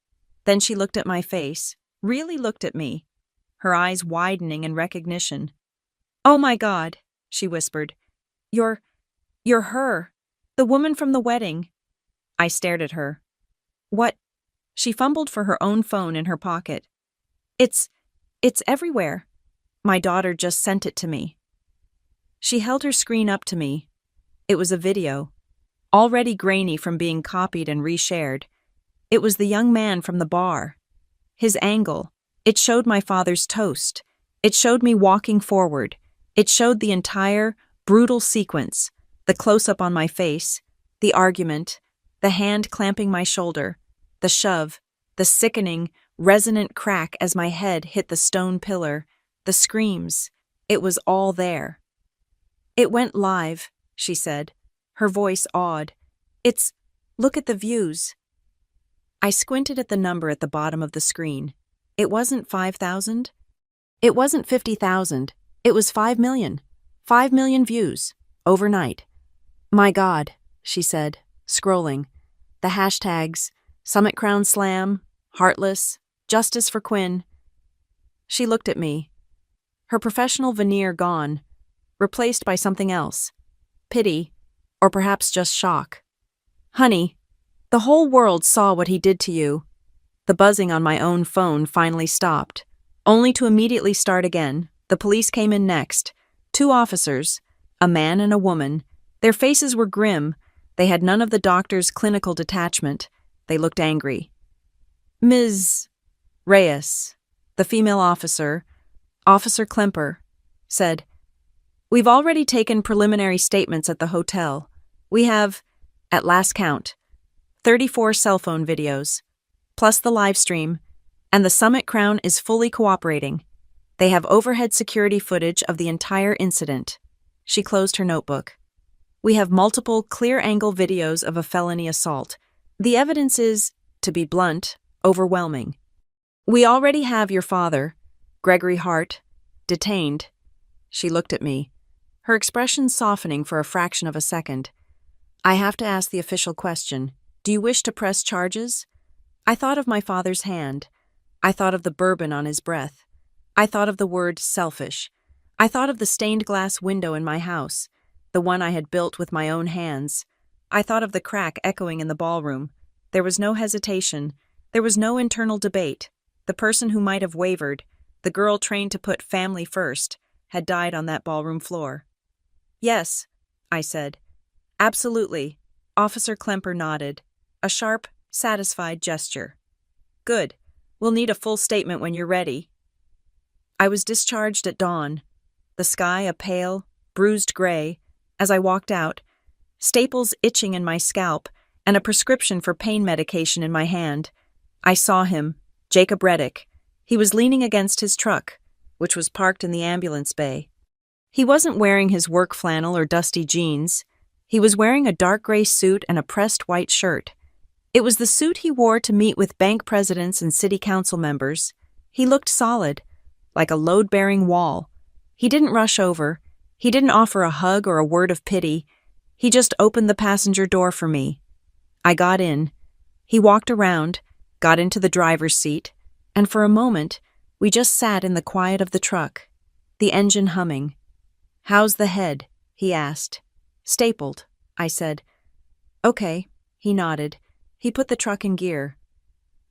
Then she looked at my face, really looked at me, her eyes widening in recognition. "Oh my God," she whispered. You're her, the woman from the wedding." I stared at her. "What?" She fumbled for her own phone in her pocket. It's everywhere. My daughter just sent it to me." She held her screen up to me. It was a video, already grainy from being copied and reshared. It was the young man from the bar. His angle. It showed my father's toast. It showed me walking forward. It showed the entire, brutal sequence, the close-up on my face, the argument, the hand clamping my shoulder, the shove, the sickening, resonant crack as my head hit the stone pillar, the screams. It was all there. "It went live," she said, her voice awed. Look at the views." I squinted at the number at the bottom of the screen. It wasn't 5,000. It wasn't 50,000. It was 5 million. 5 million views. Overnight. "My God," she said, scrolling. The hashtags, Summit Crown Slam, Heartless, Justice for Quinn. She looked at me. Her professional veneer gone, replaced by something else. Pity, or perhaps just shock. "Honey, the whole world saw what he did to you." The buzzing on my own phone finally stopped, only to immediately start again. The police came in next. 2 officers, a man and a woman. Their faces were grim. They had none of the doctor's clinical detachment. They looked angry. "Ms. Reyes," the female officer, Officer Klemper, said, "We've already taken preliminary statements at the hotel. We have, at last count, 34 cell phone videos, plus the live stream, and the Summit Crown is fully cooperating. They have overhead security footage of the entire incident." She closed her notebook. "We have multiple clear-angle videos of a felony assault. The evidence is, to be blunt, overwhelming. We already have your father, Gregory Hart, detained." She looked at me, her expression softening for a fraction of a second. "I have to ask the official question. Do you wish to press charges?" I thought of my father's hand. I thought of the bourbon on his breath. I thought of the word selfish. I thought of the stained glass window in my house, the one I had built with my own hands. I thought of the crack echoing in the ballroom. There was no hesitation. There was no internal debate. The person who might have wavered, the girl trained to put family first, had died on that ballroom floor. "Yes," I said. Absolutely. Officer Klemper nodded. A sharp, satisfied gesture. Good. We'll need a full statement when you're ready. I was discharged at dawn, the sky a pale, bruised gray, as I walked out, staples itching in my scalp and a prescription for pain medication in my hand. I saw him, Jacob Reddick. He was leaning against his truck, which was parked in the ambulance bay. He wasn't wearing his work flannel or dusty jeans. He was wearing a dark gray suit and a pressed white shirt. It was the suit he wore to meet with bank presidents and city council members. He looked solid, like a load-bearing wall. He didn't rush over. He didn't offer a hug or a word of pity. He just opened the passenger door for me. I got in. He walked around, got into the driver's seat, and for a moment, we just sat in the quiet of the truck, the engine humming. How's the head? He asked. Stapled, I said. Okay, he nodded. He put the truck in gear.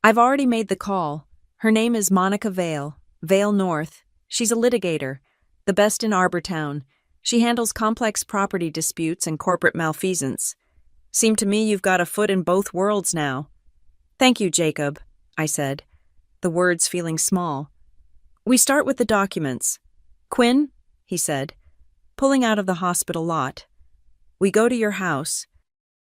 I've already made the call. Her name is Monica Vale, Vale North. She's a litigator, the best in Arbortown. She handles complex property disputes and corporate malfeasance. Seem to me you've got a foot in both worlds now. Thank you, Jacob, I said, the words feeling small. We start with the documents. Quinn, he said, pulling out of the hospital lot. We go to your house.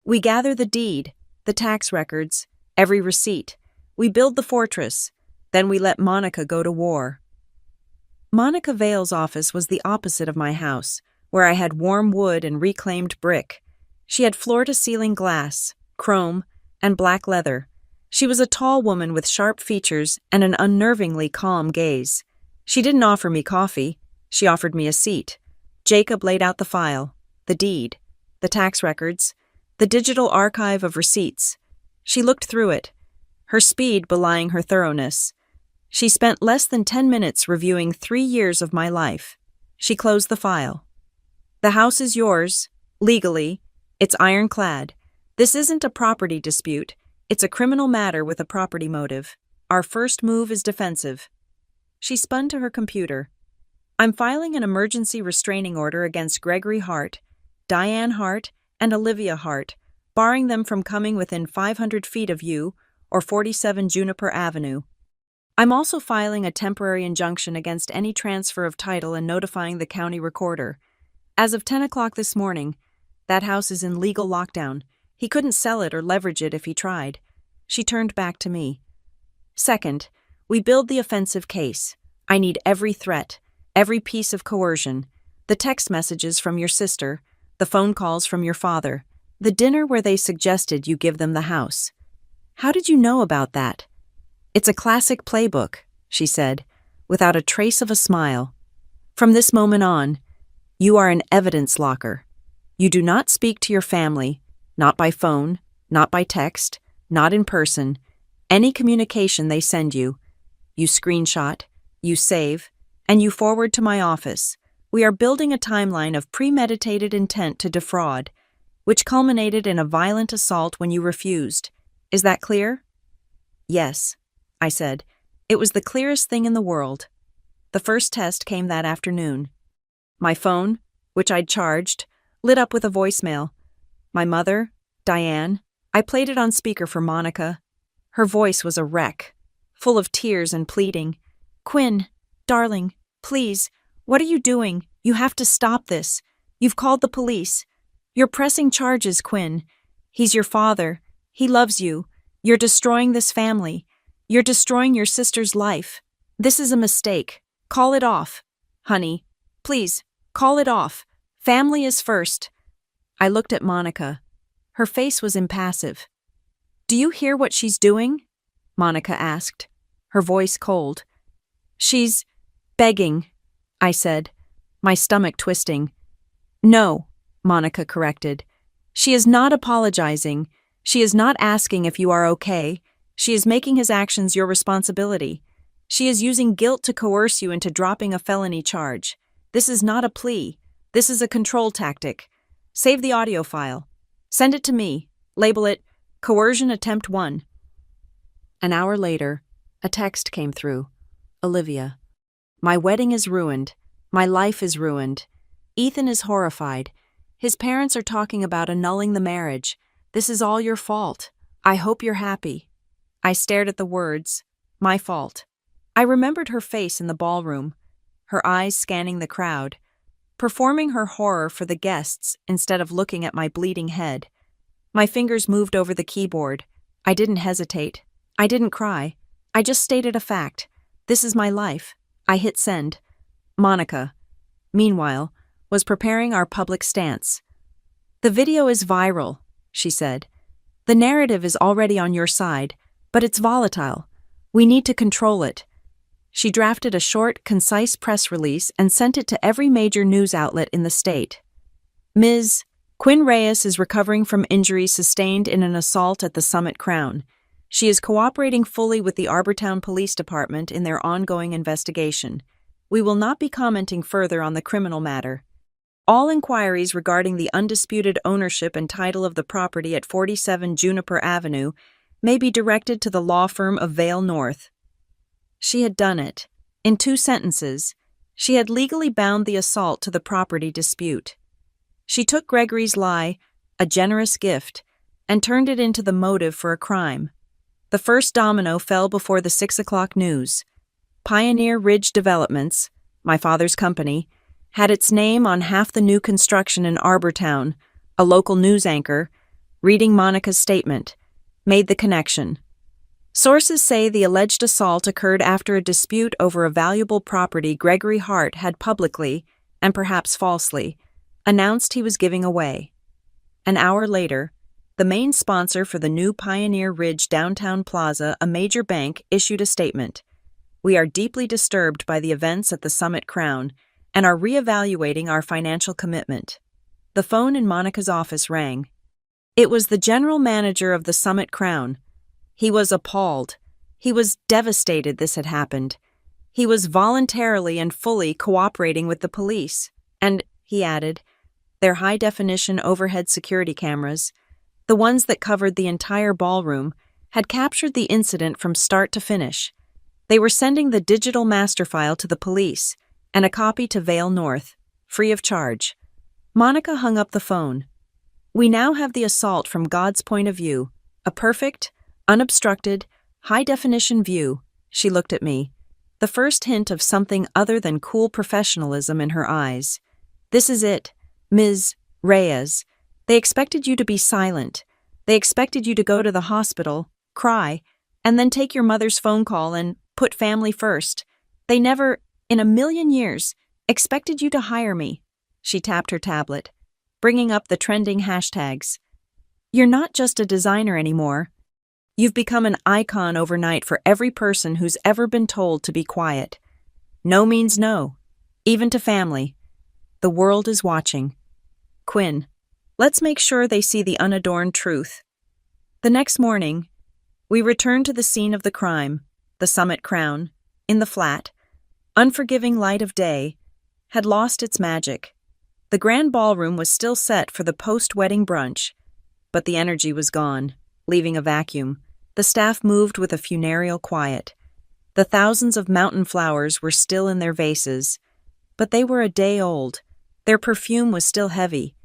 We gather the deed, the tax records, every receipt. We build the fortress. Then we let Monica go to war. Monica Vale's office was the opposite of my house, where I had warm wood and reclaimed brick. She had floor-to-ceiling glass, chrome, and black leather. She was a tall woman with sharp features and an unnervingly calm gaze. She didn't offer me coffee. She offered me a seat. Jacob laid out the file, the deed, the tax records, the digital archive of receipts. She looked through it, her speed belying her thoroughness. She spent less than 10 minutes reviewing 3 years of my life. She closed the file. The house is yours, legally. It's ironclad. This isn't a property dispute. It's a criminal matter with a property motive. Our first move is defensive. She spun to her computer. I'm filing an emergency restraining order against Gregory Hart, Diane Hart, and Olivia Hart, barring them from coming within 500 feet of you or 47 Juniper Avenue. I'm also filing a temporary injunction against any transfer of title and notifying the county recorder. As of 10 o'clock this morning, that house is in legal lockdown. He couldn't sell it or leverage it if he tried. She turned back to me. Second, we build the offensive case. I need every threat, every piece of coercion, the text messages from your sister, the phone calls from your father, the dinner where they suggested you give them the house. How did you know about that? It's a classic playbook, she said, without a trace of a smile. From this moment on, you are an evidence locker. You do not speak to your family, not by phone, not by text, not in person. Any communication they send you, you screenshot, you save, and you forward to my office. We are building a timeline of premeditated intent to defraud, which culminated in a violent assault when you refused. Is that clear? Yes, I said. It was the clearest thing in the world. The first test came that afternoon. My phone, which I'd charged, lit up with a voicemail. My mother, Diane, I played it on speaker for Monica. Her voice was a wreck, full of tears and pleading. Quinn, darling, please, what are you doing? You have to stop this. You've called the police. You're pressing charges, Quinn. He's your father. He loves you. You're destroying this family. You're destroying your sister's life. This is a mistake. Call it off. Honey, please, call it off. Family is first. I looked at Monica. Her face was impassive. Do you hear what she's doing? Monica asked, her voice cold. She's begging, I said, my stomach twisting. No, Monica corrected. She is not apologizing. She is not asking if you are okay. She is making his actions your responsibility. She is using guilt to coerce you into dropping a felony charge. This is not a plea. This is a control tactic. Save the audio file. Send it to me. Label it Coercion Attempt 1. An hour later, a text came through. Olivia. My wedding is ruined. My life is ruined. Ethan is horrified. His parents are talking about annulling the marriage. This is all your fault. I hope you're happy. I stared at the words. My fault. I remembered her face in the ballroom, her eyes scanning the crowd, performing her horror for the guests instead of looking at my bleeding head. My fingers moved over the keyboard. I didn't hesitate. I didn't cry. I just stated a fact. This is my life. I hit send. Monica, meanwhile, was preparing our public stance. The video is viral, she said. The narrative is already on your side, but it's volatile. We need to control it. She drafted a short, concise press release and sent it to every major news outlet in the state. Ms. Quinn Reyes is recovering from injuries sustained in an assault at the Summit Crown. She is cooperating fully with the Arbortown Police Department in their ongoing investigation. We will not be commenting further on the criminal matter. All inquiries regarding the undisputed ownership and title of the property at 47 Juniper Avenue may be directed to the law firm of Vale North. She had done it. In 2 sentences, she had legally bound the assault to the property dispute. She took Gregory's lie, a generous gift, and turned it into the motive for a crime. The first domino fell before the 6 o'clock news. Pioneer Ridge Developments, my father's company, had its name on half the new construction in Arbortown. A local news anchor, reading Monica's statement, made the connection. Sources say the alleged assault occurred after a dispute over a valuable property Gregory Hart had publicly, and perhaps falsely, announced he was giving away. An hour later, the main sponsor for the new Pioneer Ridge downtown plaza, a major bank, issued a statement. We are deeply disturbed by the events at the Summit Crown and are reevaluating our financial commitment. The phone in Monica's office rang. It was the general manager of the Summit Crown. He was appalled. He was devastated this had happened. He was voluntarily and fully cooperating with the police. And, he added, their high-definition overhead security cameras, the ones that covered the entire ballroom, had captured the incident from start to finish. They were sending the digital master file to the police and a copy to Vale North, free of charge. Monica hung up the phone. We now have the assault from God's point of view, a perfect, unobstructed, high-definition view. She looked at me, the first hint of something other than cool professionalism in her eyes. This is it, Ms. Reyes. They expected you to be silent. They expected you to go to the hospital, cry, and then take your mother's phone call and put family first. They never, in a million years, expected you to hire me. She tapped her tablet, bringing up the trending hashtags. You're not just a designer anymore. You've become an icon overnight for every person who's ever been told to be quiet. No means no, even to family. The world is watching. Quinn, let's make sure they see the unadorned truth. The next morning, we returned to the scene of the crime, the Summit Crown, in the flat. Unforgiving light of day had lost its magic. The grand ballroom was still set for the post-wedding brunch, but the energy was gone, leaving a vacuum. The staff moved with a funereal quiet. The thousands of mountain flowers were still in their vases, but they were a day old. Their perfume was still heavy,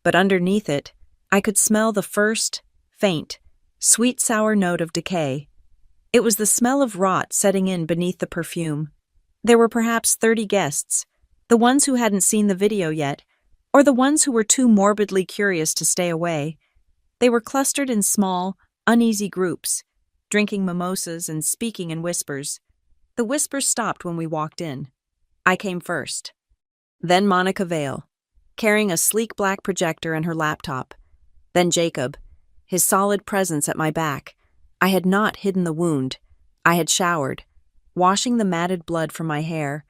but underneath it, I could smell the first, faint, sweet-sour note of decay. It was the smell of rot setting in beneath the perfume. There were perhaps 30 guests, the ones who hadn't seen the video yet, or the ones who were too morbidly curious to stay away. They were clustered in small, uneasy groups, drinking mimosas and speaking in whispers. The whispers stopped when we walked in. I came first. Then Monica Vale, carrying a sleek black projector and her laptop. Then Jacob, his solid presence at my back. I had not hidden the wound. I had showered, washing the matted blood from my hair,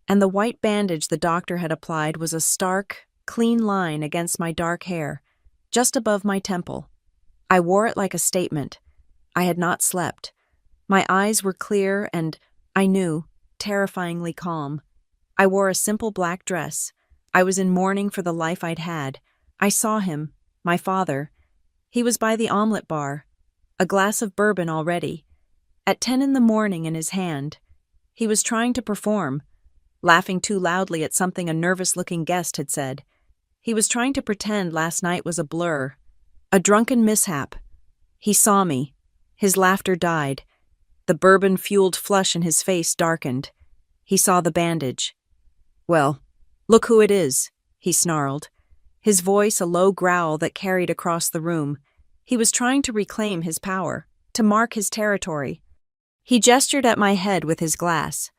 and the white bandage the doctor had applied was a stark, clean line against my dark hair, just above my temple. I wore it like a statement. I had not slept. My eyes were clear and, I knew, terrifyingly calm. I wore a simple black dress. I was in mourning for the life I'd had. I saw him, my father. He was by the omelet bar, a glass of bourbon already, at 10 in the morning in his hand. He was trying to perform, laughing too loudly at something a nervous-looking guest had said. He was trying to pretend last night was a blur, a drunken mishap. He saw me. His laughter died. The bourbon-fueled flush in his face darkened. He saw the bandage. "Well, look who it is," he snarled. His voice a low growl that carried across the room. He was trying to reclaim his power, to mark his territory. He gestured at my head with his glass.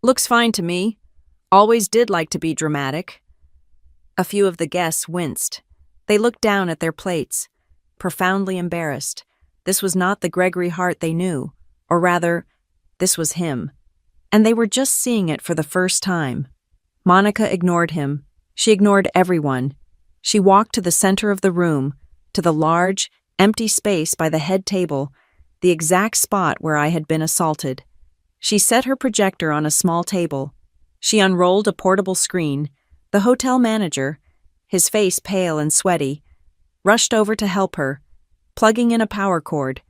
"Looks fine to me. Always did like to be dramatic." A few of the guests winced. They looked down at their plates, profoundly embarrassed. This was not the Gregory Hart they knew, or rather, this was him. And they were just seeing it for the first time. Monica ignored him. She ignored everyone. She walked to the center of the room, to the large, empty space by the head table, the exact spot where I had been assaulted. She set her projector on a small table. She unrolled a portable screen. The hotel manager, his face pale and sweaty, rushed over to help her, plugging in a power cord.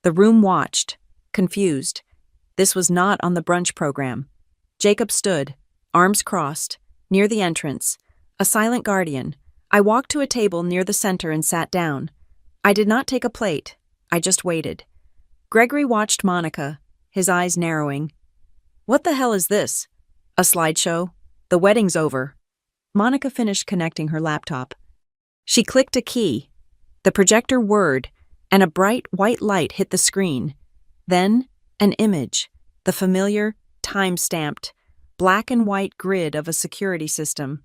The room watched, confused. This was not on the brunch program. Jacob stood, arms crossed, near the entrance, a silent guardian. I walked to a table near the center and sat down. I did not take a plate. I just waited. Gregory watched Monica, his eyes narrowing. "What the hell is this? A slideshow? The wedding's over." Monica finished connecting her laptop. She clicked a key. The projector whirred, and a bright white light hit the screen. Then, an image, the familiar, time-stamped, black and white grid of a security system.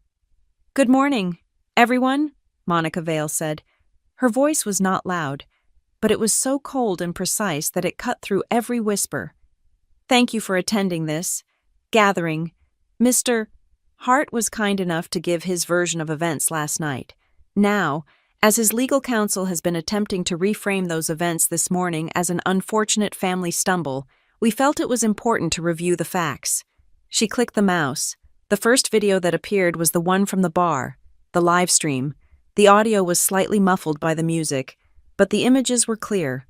"Good morning, everyone," Monica Vale said. Her voice was not loud, but it was so cold and precise that it cut through every whisper. "Thank you for attending this gathering. Mr. Hart was kind enough to give his version of events last night. Now, as his legal counsel has been attempting to reframe those events this morning as an unfortunate family stumble, we felt it was important to review the facts." She clicked the mouse. The first video that appeared was the one from the bar, the live stream. The audio was slightly muffled by the music, but the images were clear.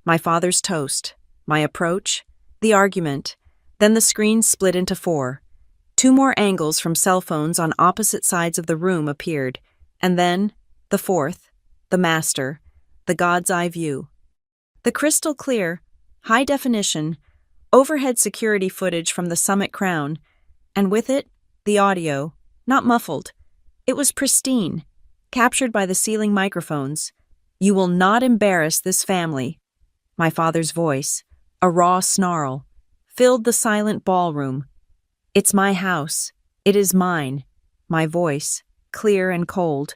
My father's toast, my approach, the argument. Then the screen split into 4. 2 more angles from cell phones on opposite sides of the room appeared, and then the 4th, the master, the God's eye view. The crystal clear, high definition, overhead security footage from the Summit Crown, and with it, the audio, not muffled. It was pristine, captured by the ceiling microphones. "You will not embarrass this family." My father's voice, a raw snarl, filled the silent ballroom. "It's my house. It is mine." My voice, clear and cold.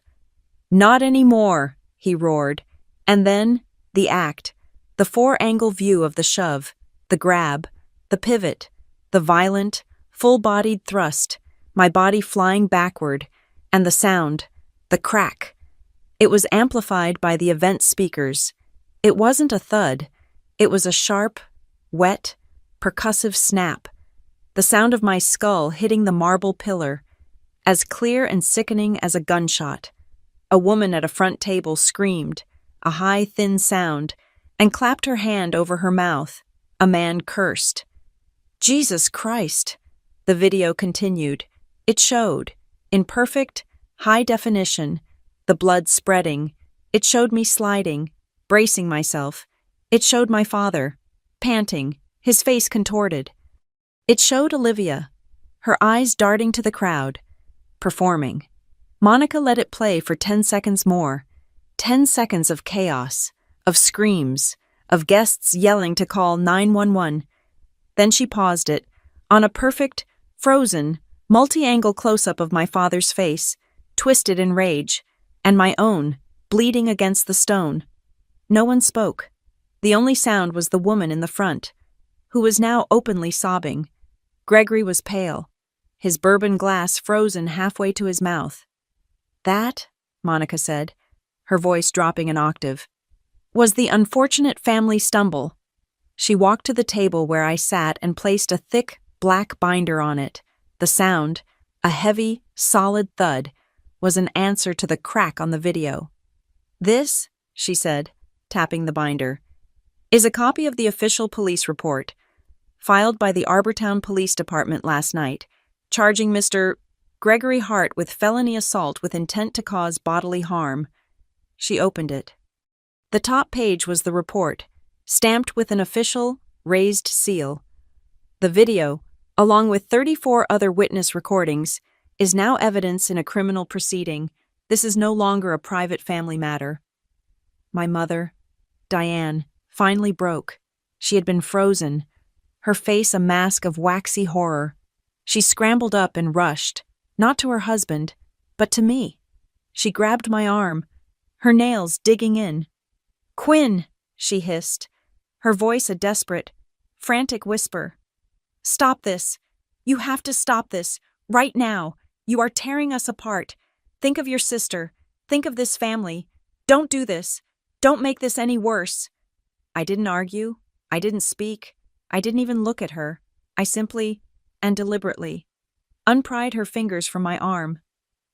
"Not anymore," he roared. And then, the act, the 4-angle view of the shove, the grab, the pivot, the violent, full-bodied thrust, my body flying backward, and the sound, the crack. It was amplified by the event speakers. It wasn't a thud. It was a sharp, wet, percussive snap. The sound of my skull hitting the marble pillar, as clear and sickening as a gunshot. A woman at a front table screamed, a high, thin sound, and clapped her hand over her mouth. A man cursed. "Jesus Christ!" The video continued. It showed, in perfect, high definition, the blood spreading. It showed me sliding, bracing myself. It showed my father, panting, his face contorted. It showed Olivia, her eyes darting to the crowd, performing. Monica let it play for 10 seconds more. 10 seconds of chaos, of screams, of guests yelling to call 911. Then she paused it, on a perfect, frozen, multi-angle close-up of my father's face, twisted in rage, and my own, bleeding against the stone. No one spoke. The only sound was the woman in the front, who was now openly sobbing. Gregory was pale, his bourbon glass frozen halfway to his mouth. "That," Monica said, her voice dropping an octave, "was the unfortunate family stumble." She walked to the table where I sat and placed a thick, black binder on it. The sound, a heavy, solid thud, was an answer to the crack on the video. "This," she said, tapping the binder, "is a copy of the official police report, filed by the Arbortown Police Department last night, charging Mr. Gregory Hart with felony assault with intent to cause bodily harm. She opened it. The top page was the report, stamped with an official, raised seal. The video, along with 34 other witness recordings, is now evidence in a criminal proceeding. This is no longer a private family matter. My mother, Diane, finally broke. She had been frozen, her face a mask of waxy horror. She scrambled up and rushed, not to her husband, but to me. She grabbed my arm, her nails digging in. "Quinn," she hissed, her voice a desperate, frantic whisper. "Stop this. You have to stop this, right now. You are tearing us apart. Think of your sister. Think of this family. Don't do this. Don't make this any worse." I didn't argue. I didn't speak. I didn't even look at her. I simply, and deliberately, unpried her fingers from my arm.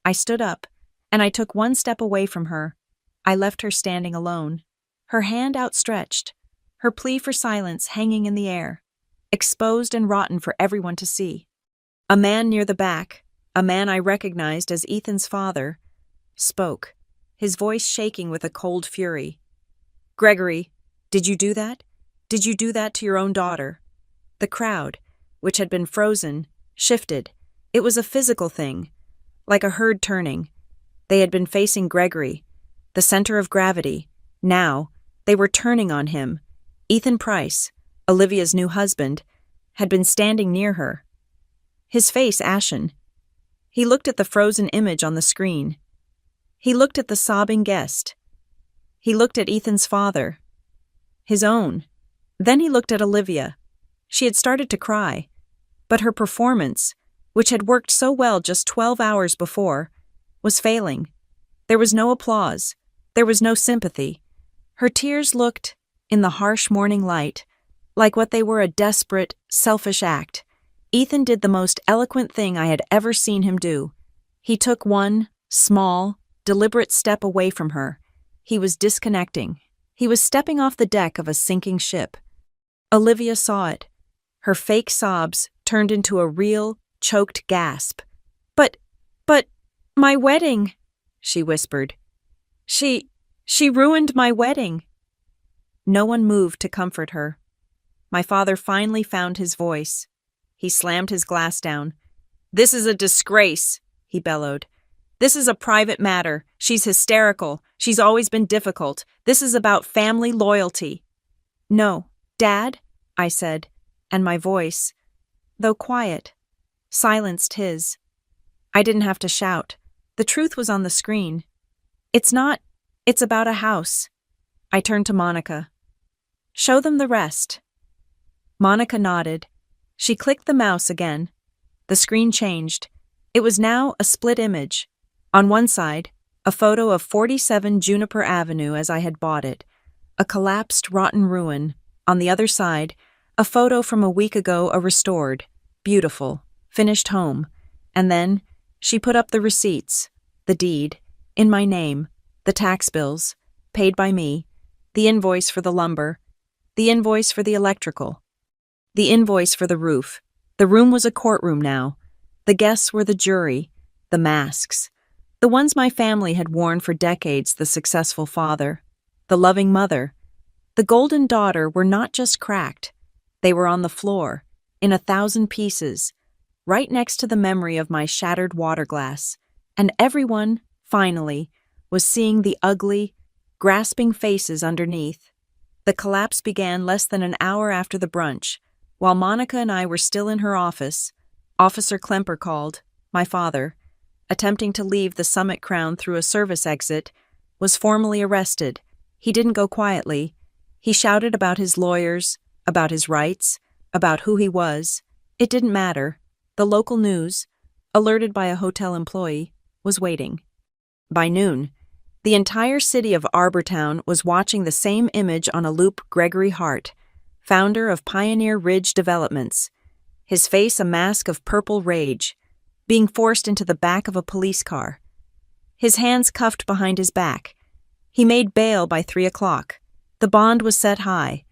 I stood up, and I took one step away from her. I left her standing alone, her hand outstretched, her plea for silence hanging in the air, exposed and rotten for everyone to see. A man near the back, a man I recognized as Ethan's father, spoke, his voice shaking with a cold fury. "Gregory, did you do that? Did you do that to your own daughter?" The crowd, which had been frozen, shifted. It was a physical thing, like a herd turning. They had been facing Gregory, the center of gravity. Now, they were turning on him. Ethan Price, Olivia's new husband, had been standing near her, his face ashen. He looked at the frozen image on the screen. He looked at the sobbing guest. He looked at Ethan's father, his own. Then he looked at Olivia. She had started to cry, but her performance, which had worked so well just 12 hours before, was failing. There was no applause. There was no sympathy. Her tears looked, in the harsh morning light, like what they were, a desperate, selfish act. Ethan did the most eloquent thing I had ever seen him do. He took one, small, deliberate step away from her. He was disconnecting. He was stepping off the deck of a sinking ship. Olivia saw it. Her fake sobs turned into a real, choked gasp. But, my wedding," she whispered. She ruined my wedding." No one moved to comfort her. My father finally found his voice. He slammed his glass down. "This is a disgrace," he bellowed. "This is a private matter. She's hysterical. She's always been difficult. This is about family loyalty." "No, Dad," I said, and my voice, though quiet, silenced his. I didn't have to shout. The truth was on the screen. "It's not. It's about a house." I turned to Monica. "Show them the rest." Monica nodded. She clicked the mouse again. The screen changed. It was now a split image. On one side, a photo of 47 Juniper Avenue as I had bought it, a collapsed, rotten ruin. On the other side, a photo from a week ago, a restored, beautiful, finished home. And then she put up the receipts, the deed, in my name, the tax bills, paid by me, the invoice for the lumber, the invoice for the electrical, the invoice for the roof. The room was a courtroom now. The guests were the jury, the masks, the ones my family had worn for decades, the successful father, the loving mother. The golden daughter were not just cracked. They were on the floor, in 1,000 pieces, right next to the memory of my shattered water glass. And everyone, finally, was seeing the ugly, grasping faces underneath. The collapse began less than an hour after the brunch. While Monica and I were still in her office, Officer Klemper called, my father, attempting to leave the Summit Crown through a service exit, was formally arrested. He didn't go quietly. He shouted about his lawyers, about his rights, about who he was. It didn't matter. The local news, alerted by a hotel employee, was waiting. By noon, the entire city of Arbortown was watching the same image on a loop. Gregory Hart, founder of Pioneer Ridge Developments, his face a mask of purple rage, being forced into the back of a police car. His hands cuffed behind his back. He made bail by 3 o'clock. The bond was set high,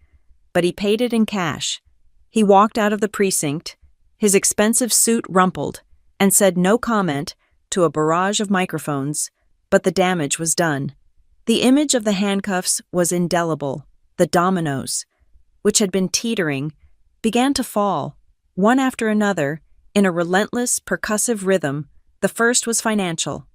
but he paid it in cash. He walked out of the precinct, his expensive suit rumpled, and said no comment to a barrage of microphones, but the damage was done. The image of the handcuffs was indelible. The dominoes, which had been teetering, began to fall, one after another, in a relentless, percussive rhythm. The first was financial.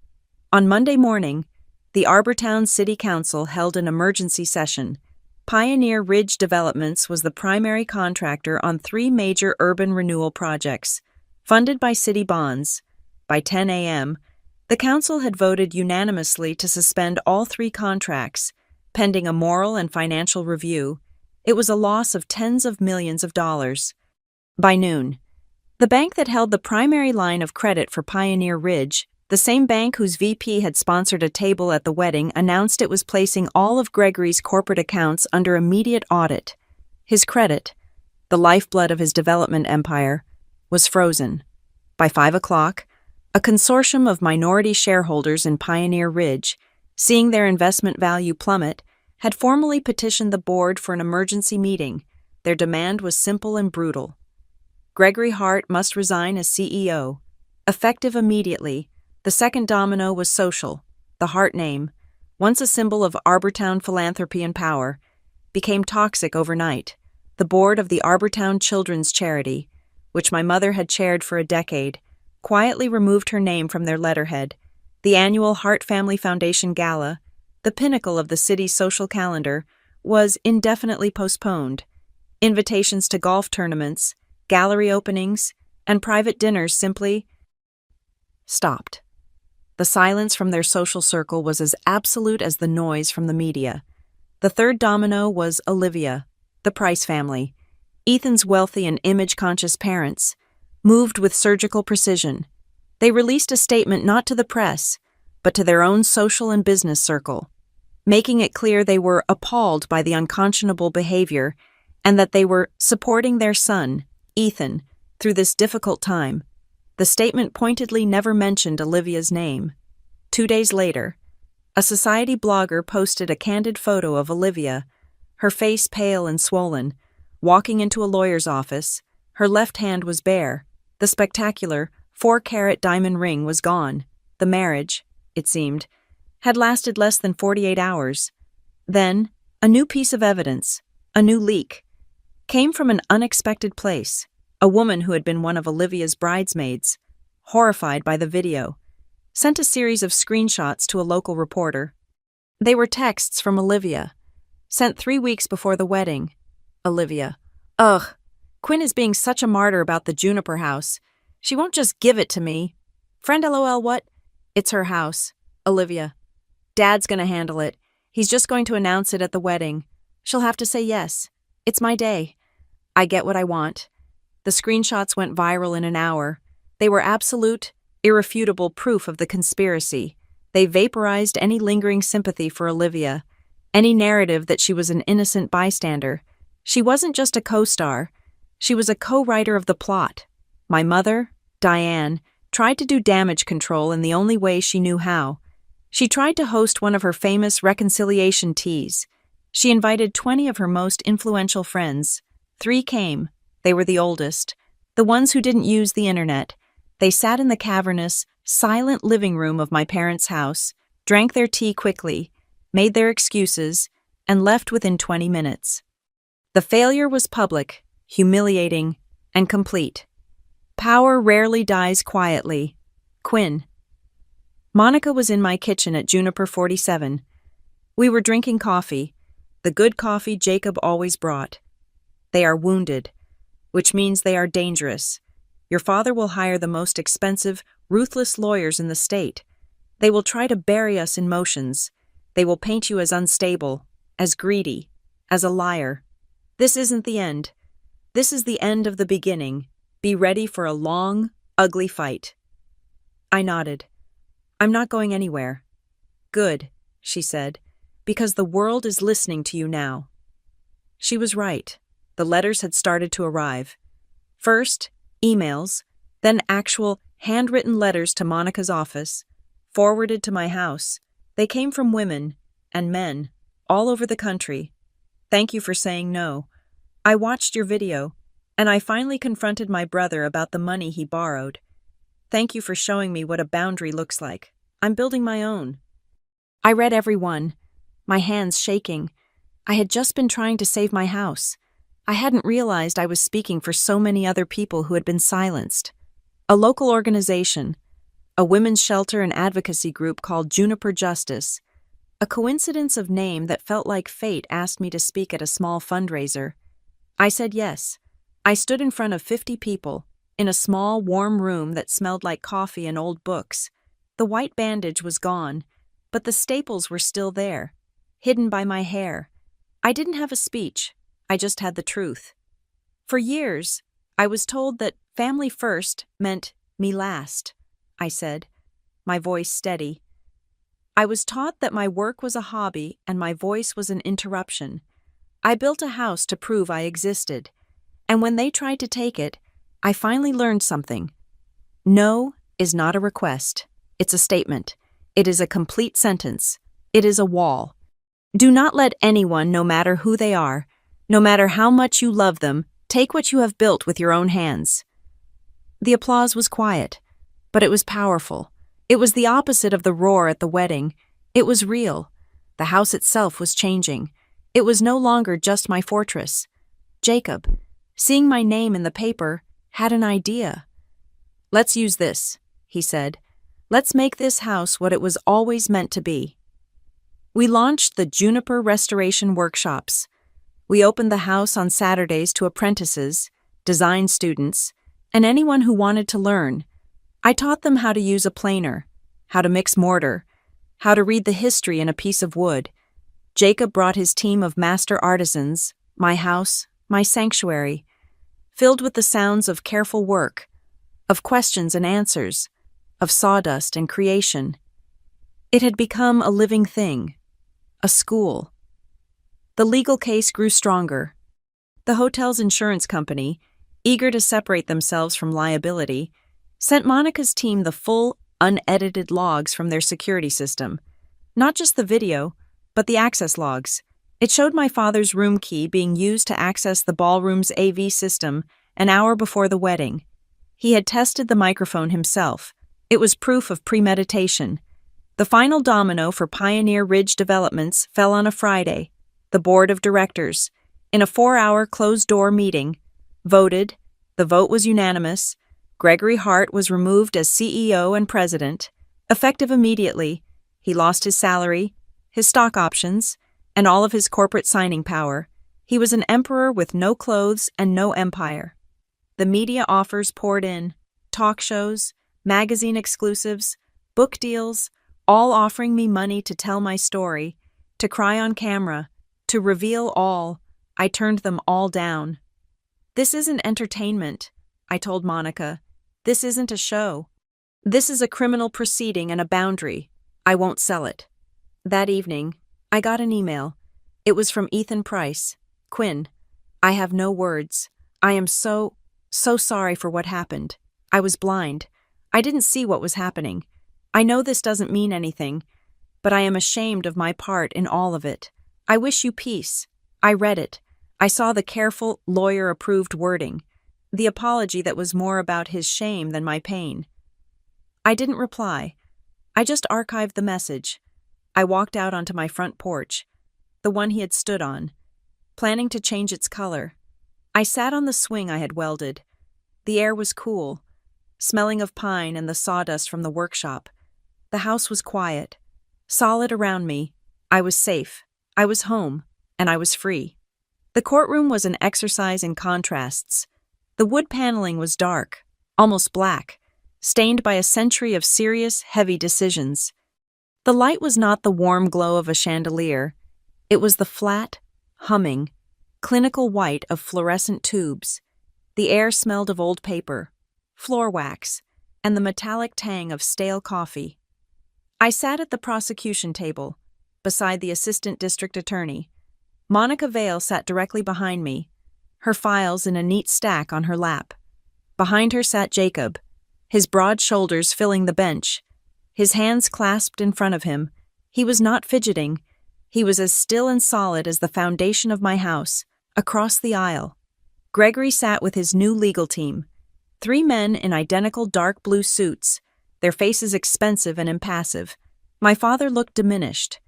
On Monday morning, the Arbortown City Council held an emergency session. Pioneer Ridge Developments was the primary contractor on 3 major urban renewal projects, funded by city bonds. By 10 a.m., the council had voted unanimously to suspend all 3 contracts, pending a moral and financial review. It was a loss of tens of millions of dollars. By noon, the bank that held the primary line of credit for Pioneer Ridge, the same bank whose VP had sponsored a table at the wedding, announced it was placing all of Gregory's corporate accounts under immediate audit. His credit, the lifeblood of his development empire, was frozen. By 5 o'clock, a consortium of minority shareholders in Pioneer Ridge, seeing their investment value plummet, had formally petitioned the board for an emergency meeting. Their demand was simple and brutal. Gregory Hart must resign as CEO. Effective immediately, the second domino was social. The Hart name, once a symbol of Arbortown philanthropy and power, became toxic overnight. The board of the Arbortown Children's Charity, which my mother had chaired for a decade, quietly removed her name from their letterhead. The annual Hart Family Foundation Gala, the pinnacle of the city's social calendar, was indefinitely postponed. Invitations to golf tournaments, gallery openings, and private dinners simply stopped. The silence from their social circle was as absolute as the noise from the media. The third domino was Olivia, the Price family, Ethan's wealthy and image-conscious parents, moved with surgical precision. They released a statement not to the press, but to their own social and business circle, making it clear they were appalled by the unconscionable behavior and that they were supporting their son, Ethan, through this difficult time. The statement pointedly never mentioned Olivia's name. 2 days later, a society blogger posted a candid photo of Olivia, her face pale and swollen, walking into a lawyer's office. Her left hand was bare. The spectacular 4-carat diamond ring was gone. The marriage, it seemed, had lasted less than 48 hours. Then, a new piece of evidence, a new leak, came from an unexpected place. A woman who had been one of Olivia's bridesmaids, horrified by the video, sent a series of screenshots to a local reporter. They were texts from Olivia, sent 3 weeks before the wedding. Olivia: "Ugh, Quinn is being such a martyr about the Juniper house. She won't just give it to me. Friend LOL what? It's her house." Olivia: "Dad's gonna handle it. He's just going to announce it at the wedding. She'll have to say yes. It's my day. I get what I want." The screenshots went viral in an hour. They were absolute, irrefutable proof of the conspiracy. They vaporized any lingering sympathy for Olivia, any narrative that she was an innocent bystander. She wasn't just a co-star. She was a co-writer of the plot. My mother, Diane, tried to do damage control in the only way she knew how. She tried to host one of her famous reconciliation teas. She invited 20 of her most influential friends. 3 came. They were the oldest, the ones who didn't use the internet. They sat in the cavernous, silent living room of my parents' house, drank their tea quickly, made their excuses, and left within 20 minutes. The failure was public, humiliating, and complete. Power rarely dies quietly. Quinn. Monica was in my kitchen at Juniper 47. We were drinking coffee, the good coffee Jacob always brought. "They are wounded, which means they are dangerous. Your father will hire the most expensive, ruthless lawyers in the state. They will try to bury us in motions. They will paint you as unstable, as greedy, as a liar. This isn't the end. This is the end of the beginning. Be ready for a long, ugly fight." I nodded. "I'm not going anywhere." "Good," she said, "because the world is listening to you now." She was right. The letters had started to arrive. First, emails, then actual handwritten letters to Monica's office, forwarded to my house. They came from women and men all over the country. "Thank you for saying no. I watched your video, and I finally confronted my brother about the money he borrowed." Thank you for showing me what a boundary looks like. I'm building my own. I read every one, my hands shaking. I had just been trying to save my house. I hadn't realized I was speaking for so many other people who had been silenced. A local organization, a women's shelter and advocacy group called Juniper Justice. A coincidence of name that felt like fate asked me to speak at a small fundraiser. I said yes. I stood in front of 50 people, in a small, warm room that smelled like coffee and old books. The white bandage was gone, but the staples were still there, hidden by my hair. I didn't have a speech. I just had the truth. For years, I was told that family first meant me last, I said, my voice steady. I was taught that my work was a hobby and my voice was an interruption. I built a house to prove I existed, and when they tried to take it, I finally learned something. No is not a request. It's a statement. It is a complete sentence. It is a wall. Do not let anyone, no matter who they are, no matter how much you love them, take what you have built with your own hands. The applause was quiet, but it was powerful. It was the opposite of the roar at the wedding. It was real. The house itself was changing. It was no longer just my fortress. Jacob, seeing my name in the paper, had an idea. Let's use this, he said. Let's make this house what it was always meant to be. We launched the Juniper Restoration Workshops. We opened the house on Saturdays to apprentices, design students, and anyone who wanted to learn. I taught them how to use a planer, how to mix mortar, how to read the history in a piece of wood. Jacob brought his team of master artisans, my house, my sanctuary, filled with the sounds of careful work, of questions and answers, of sawdust and creation. It had become a living thing, a school. The legal case grew stronger. The hotel's insurance company, eager to separate themselves from liability, sent Monica's team the full, unedited logs from their security system. Not just the video, but the access logs. It showed my father's room key being used to access the ballroom's AV system an hour before the wedding. He had tested the microphone himself. It was proof of premeditation. The final domino for Pioneer Ridge Developments fell on a Friday. The board of directors, in a 4-hour closed-door meeting, voted. The vote was unanimous. Gregory Hart was removed as CEO and president. Effective immediately, he lost his salary, his stock options, and all of his corporate signing power. He was an emperor with no clothes and no empire. The media offers poured in, talk shows, magazine exclusives, book deals, all offering me money to tell my story, to cry on camera, to reveal all. I turned them all down. This isn't entertainment, I told Monica. This isn't a show. This is a criminal proceeding and a boundary. I won't sell it. That evening, I got an email. It was from Ethan Price. Quinn, I have no words. I am so sorry for what happened. I was blind. I didn't see what was happening. I know this doesn't mean anything, but I am ashamed of my part in all of it. I wish you peace. I read it. I saw the careful, lawyer-approved wording, the apology that was more about his shame than my pain. I didn't reply. I just archived the message. I walked out onto my front porch, the one he had stood on, planning to change its color. I sat on the swing I had welded. The air was cool, smelling of pine and the sawdust from the workshop. The house was quiet, solid around me. I was safe. I was home, and I was free. The courtroom was an exercise in contrasts. The wood paneling was dark, almost black, stained by a century of serious, heavy decisions. The light was not the warm glow of a chandelier. It was the flat, humming, clinical white of fluorescent tubes. The air smelled of old paper, floor wax, and the metallic tang of stale coffee. I sat at the prosecution table, beside the assistant district attorney. Monica Vale sat directly behind me, her files in a neat stack on her lap. Behind her sat Jacob, his broad shoulders filling the bench, his hands clasped in front of him. He was not fidgeting. He was as still and solid as the foundation of my house, across the aisle. Gregory sat with his new legal team, 3 men in identical dark blue suits, their faces expensive and impassive. My father looked diminished.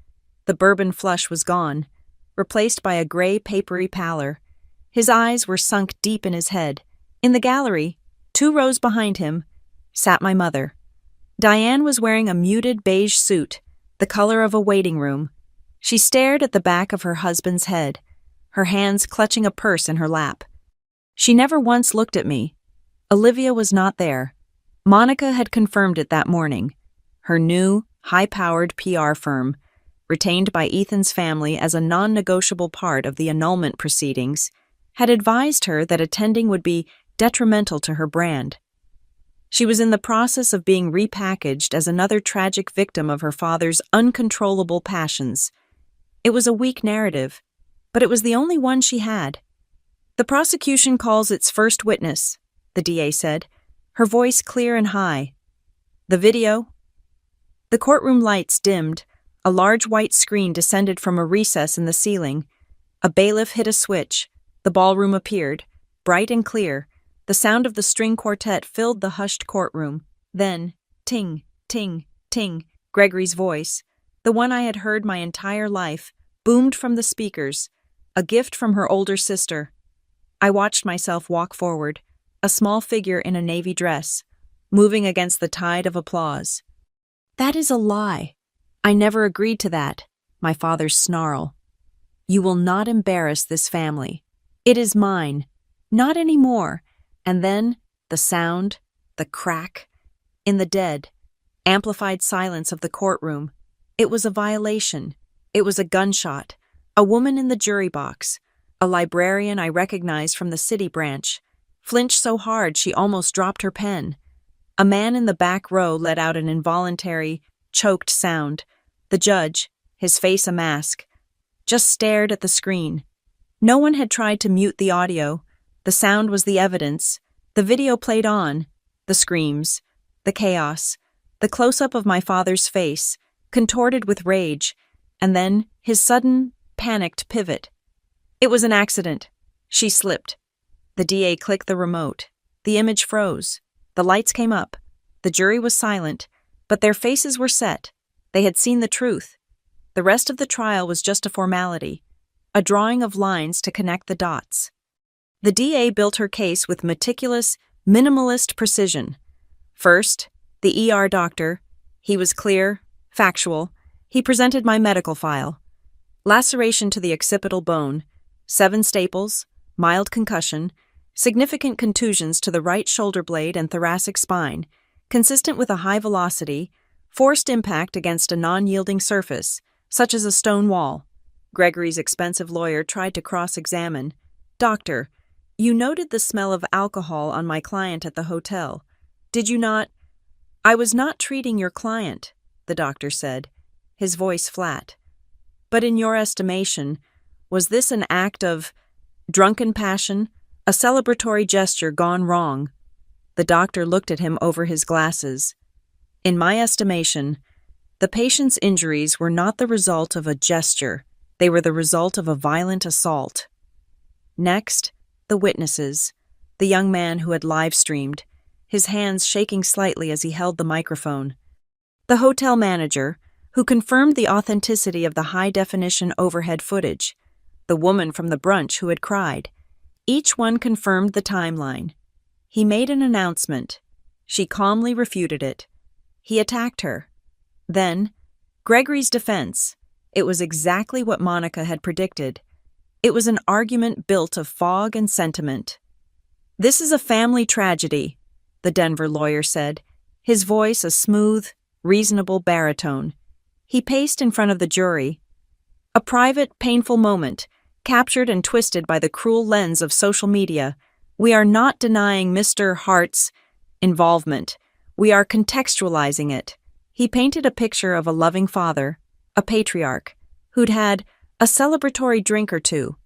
The bourbon flush was gone, replaced by a gray, papery pallor. His eyes were sunk deep in his head. In the gallery, 2 rows behind him, sat my mother. Diane was wearing a muted beige suit, the color of a waiting room. She stared at the back of her husband's head, her hands clutching a purse in her lap. She never once looked at me. Olivia was not there. Monica had confirmed it that morning. Her new, high-powered PR firm, retained by Ethan's family as a non-negotiable part of the annulment proceedings, had advised her that attending would be detrimental to her brand. She was in the process of being repackaged as another tragic victim of her father's uncontrollable passions. It was a weak narrative, but it was the only one she had. "The prosecution calls its first witness," the DA said, her voice clear and high. "The video?" The courtroom lights dimmed. A large white screen descended from a recess in the ceiling. A bailiff hit a switch. The ballroom appeared, bright and clear. The sound of the string quartet filled the hushed courtroom. Then, ting, ting, ting, Gregory's voice, the one I had heard my entire life, boomed from the speakers, a gift from her older sister. I watched myself walk forward, a small figure in a navy dress, moving against the tide of applause. "That is a lie. I never agreed to that," my father's snarl. "You will not embarrass this family. It is mine. Not anymore." And then, the sound, the crack. In the dead, amplified silence of the courtroom. It was a violation. It was a gunshot. A woman in the jury box. A librarian I recognized from the city branch. Flinched so hard she almost dropped her pen. A man in the back row let out an involuntary, choked sound. The judge, his face a mask, just stared at the screen. No one had tried to mute the audio. The sound was the evidence. The video played on. The screams, the chaos, the close-up of my father's face, contorted with rage, and then his sudden, panicked pivot. It was an accident. She slipped. The DA clicked the remote. The image froze. The lights came up. The jury was silent, but their faces were set. They had seen the truth. The rest of the trial was just a formality, a drawing of lines to connect the dots. The DA built her case with meticulous, minimalist precision. First, the ER doctor. He was clear, factual. He presented my medical file. Laceration to the occipital bone, 7 staples, mild concussion, significant contusions to the right shoulder blade and thoracic spine, consistent with a high velocity, forced impact against a non-yielding surface, such as a stone wall. Gregory's expensive lawyer tried to cross-examine. "Doctor, you noted the smell of alcohol on my client at the hotel. Did you not?" "I was not treating your client," the doctor said, his voice flat. "But in your estimation, was this an act of drunken passion, a celebratory gesture gone wrong?" The doctor looked at him over his glasses. "In my estimation, the patient's injuries were not the result of a gesture. They were the result of a violent assault." Next, the witnesses, the young man who had live-streamed, his hands shaking slightly as he held the microphone. The hotel manager, who confirmed the authenticity of the high-definition overhead footage. The woman from the brunch who had cried. Each one confirmed the timeline. He made an announcement. She calmly refuted it. He attacked her. Then, Gregory's defense. It was exactly what Monica had predicted. It was an argument built of fog and sentiment. "This is a family tragedy," the Denver lawyer said, his voice a smooth, reasonable baritone. He paced in front of the jury. "A private, painful moment, captured and twisted by the cruel lens of social media. We are not denying Mr. Hart's involvement. We are contextualizing it." He painted a picture of a loving father, a patriarch, who'd had a celebratory drink or two.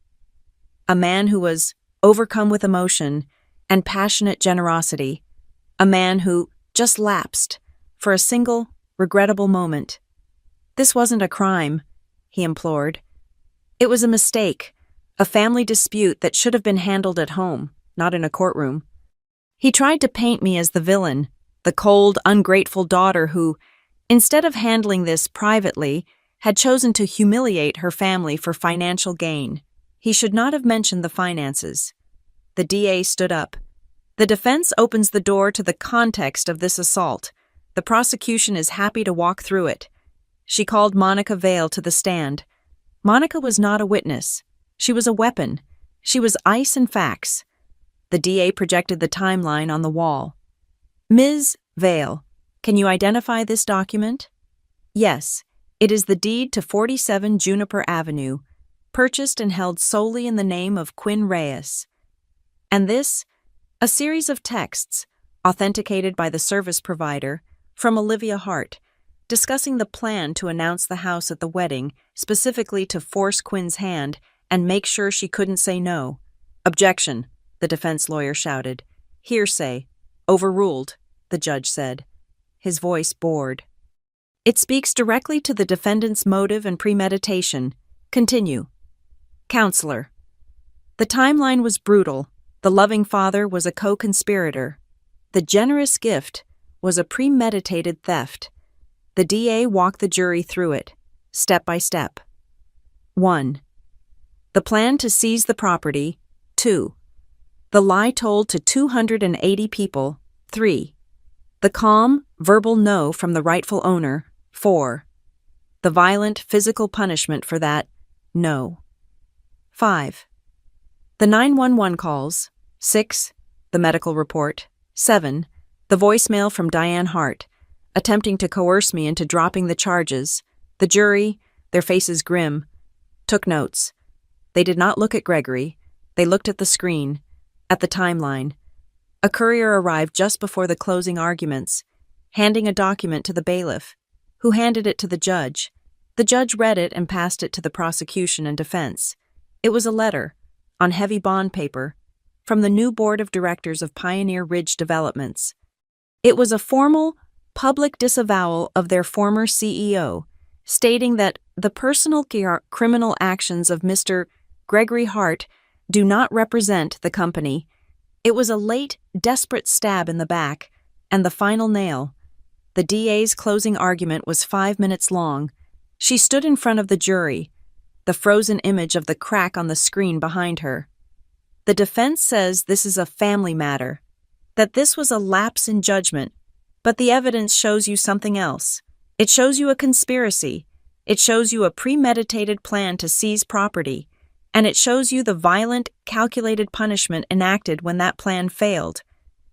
A man who was overcome with emotion and passionate generosity. A man who just lapsed for a single, regrettable moment. "This wasn't a crime," he implored. "It was a mistake, a family dispute that should have been handled at home, not in a courtroom." He tried to paint me as the villain, the cold, ungrateful daughter who, instead of handling this privately, had chosen to humiliate her family for financial gain. He should not have mentioned the finances. The DA stood up. The defense opens the door to the context of this assault. The prosecution is happy to walk through it. She called Monica Vale to the stand. Monica was not a witness. She was a weapon. She was ice and facts. The DA projected the timeline on the wall. Ms. Vale, can you identify this document? Yes, it is the deed to 47 Juniper Avenue, purchased and held solely in the name of Quinn Reyes. And this? A series of texts, authenticated by the service provider, from Olivia Hart, discussing the plan to announce the house at the wedding, specifically to force Quinn's hand and make sure she couldn't say no. Objection, the defense lawyer shouted. Hearsay. Overruled, the judge said, his voice bored. It speaks directly to the defendant's motive and premeditation. Continue. Counselor. The timeline was brutal. The loving father was a co-conspirator. The generous gift was a premeditated theft. The DA walked the jury through it, step by step. 1. The plan to seize the property. 2. The lie told to 280 people. 3. The calm, verbal no from the rightful owner. 4. The violent physical punishment for that no. 5. The 911 calls. 6. The medical report. 7. The voicemail from Diane Hart, attempting to coerce me into dropping the charges. The jury, their faces grim, took notes. They did not look at Gregory. They looked at the screen, at the timeline. A courier arrived just before the closing arguments, handing a document to the bailiff, who handed it to the judge. The judge read it and passed it to the prosecution and defense. It was a letter, on heavy bond paper, from the new board of directors of Pioneer Ridge Developments. It was a formal, public disavowal of their former CEO, stating that the personal criminal actions of Mr. Gregory Hart do not represent the company. It was a late, desperate stab in the back, and the final nail. The DA's closing argument was 5 minutes long. She stood in front of the jury, the frozen image of the crack on the screen behind her. The defense says this is a family matter, that this was a lapse in judgment, but the evidence shows you something else. It shows you a conspiracy. It shows you a premeditated plan to seize property, and it shows you the violent, calculated punishment enacted when that plan failed.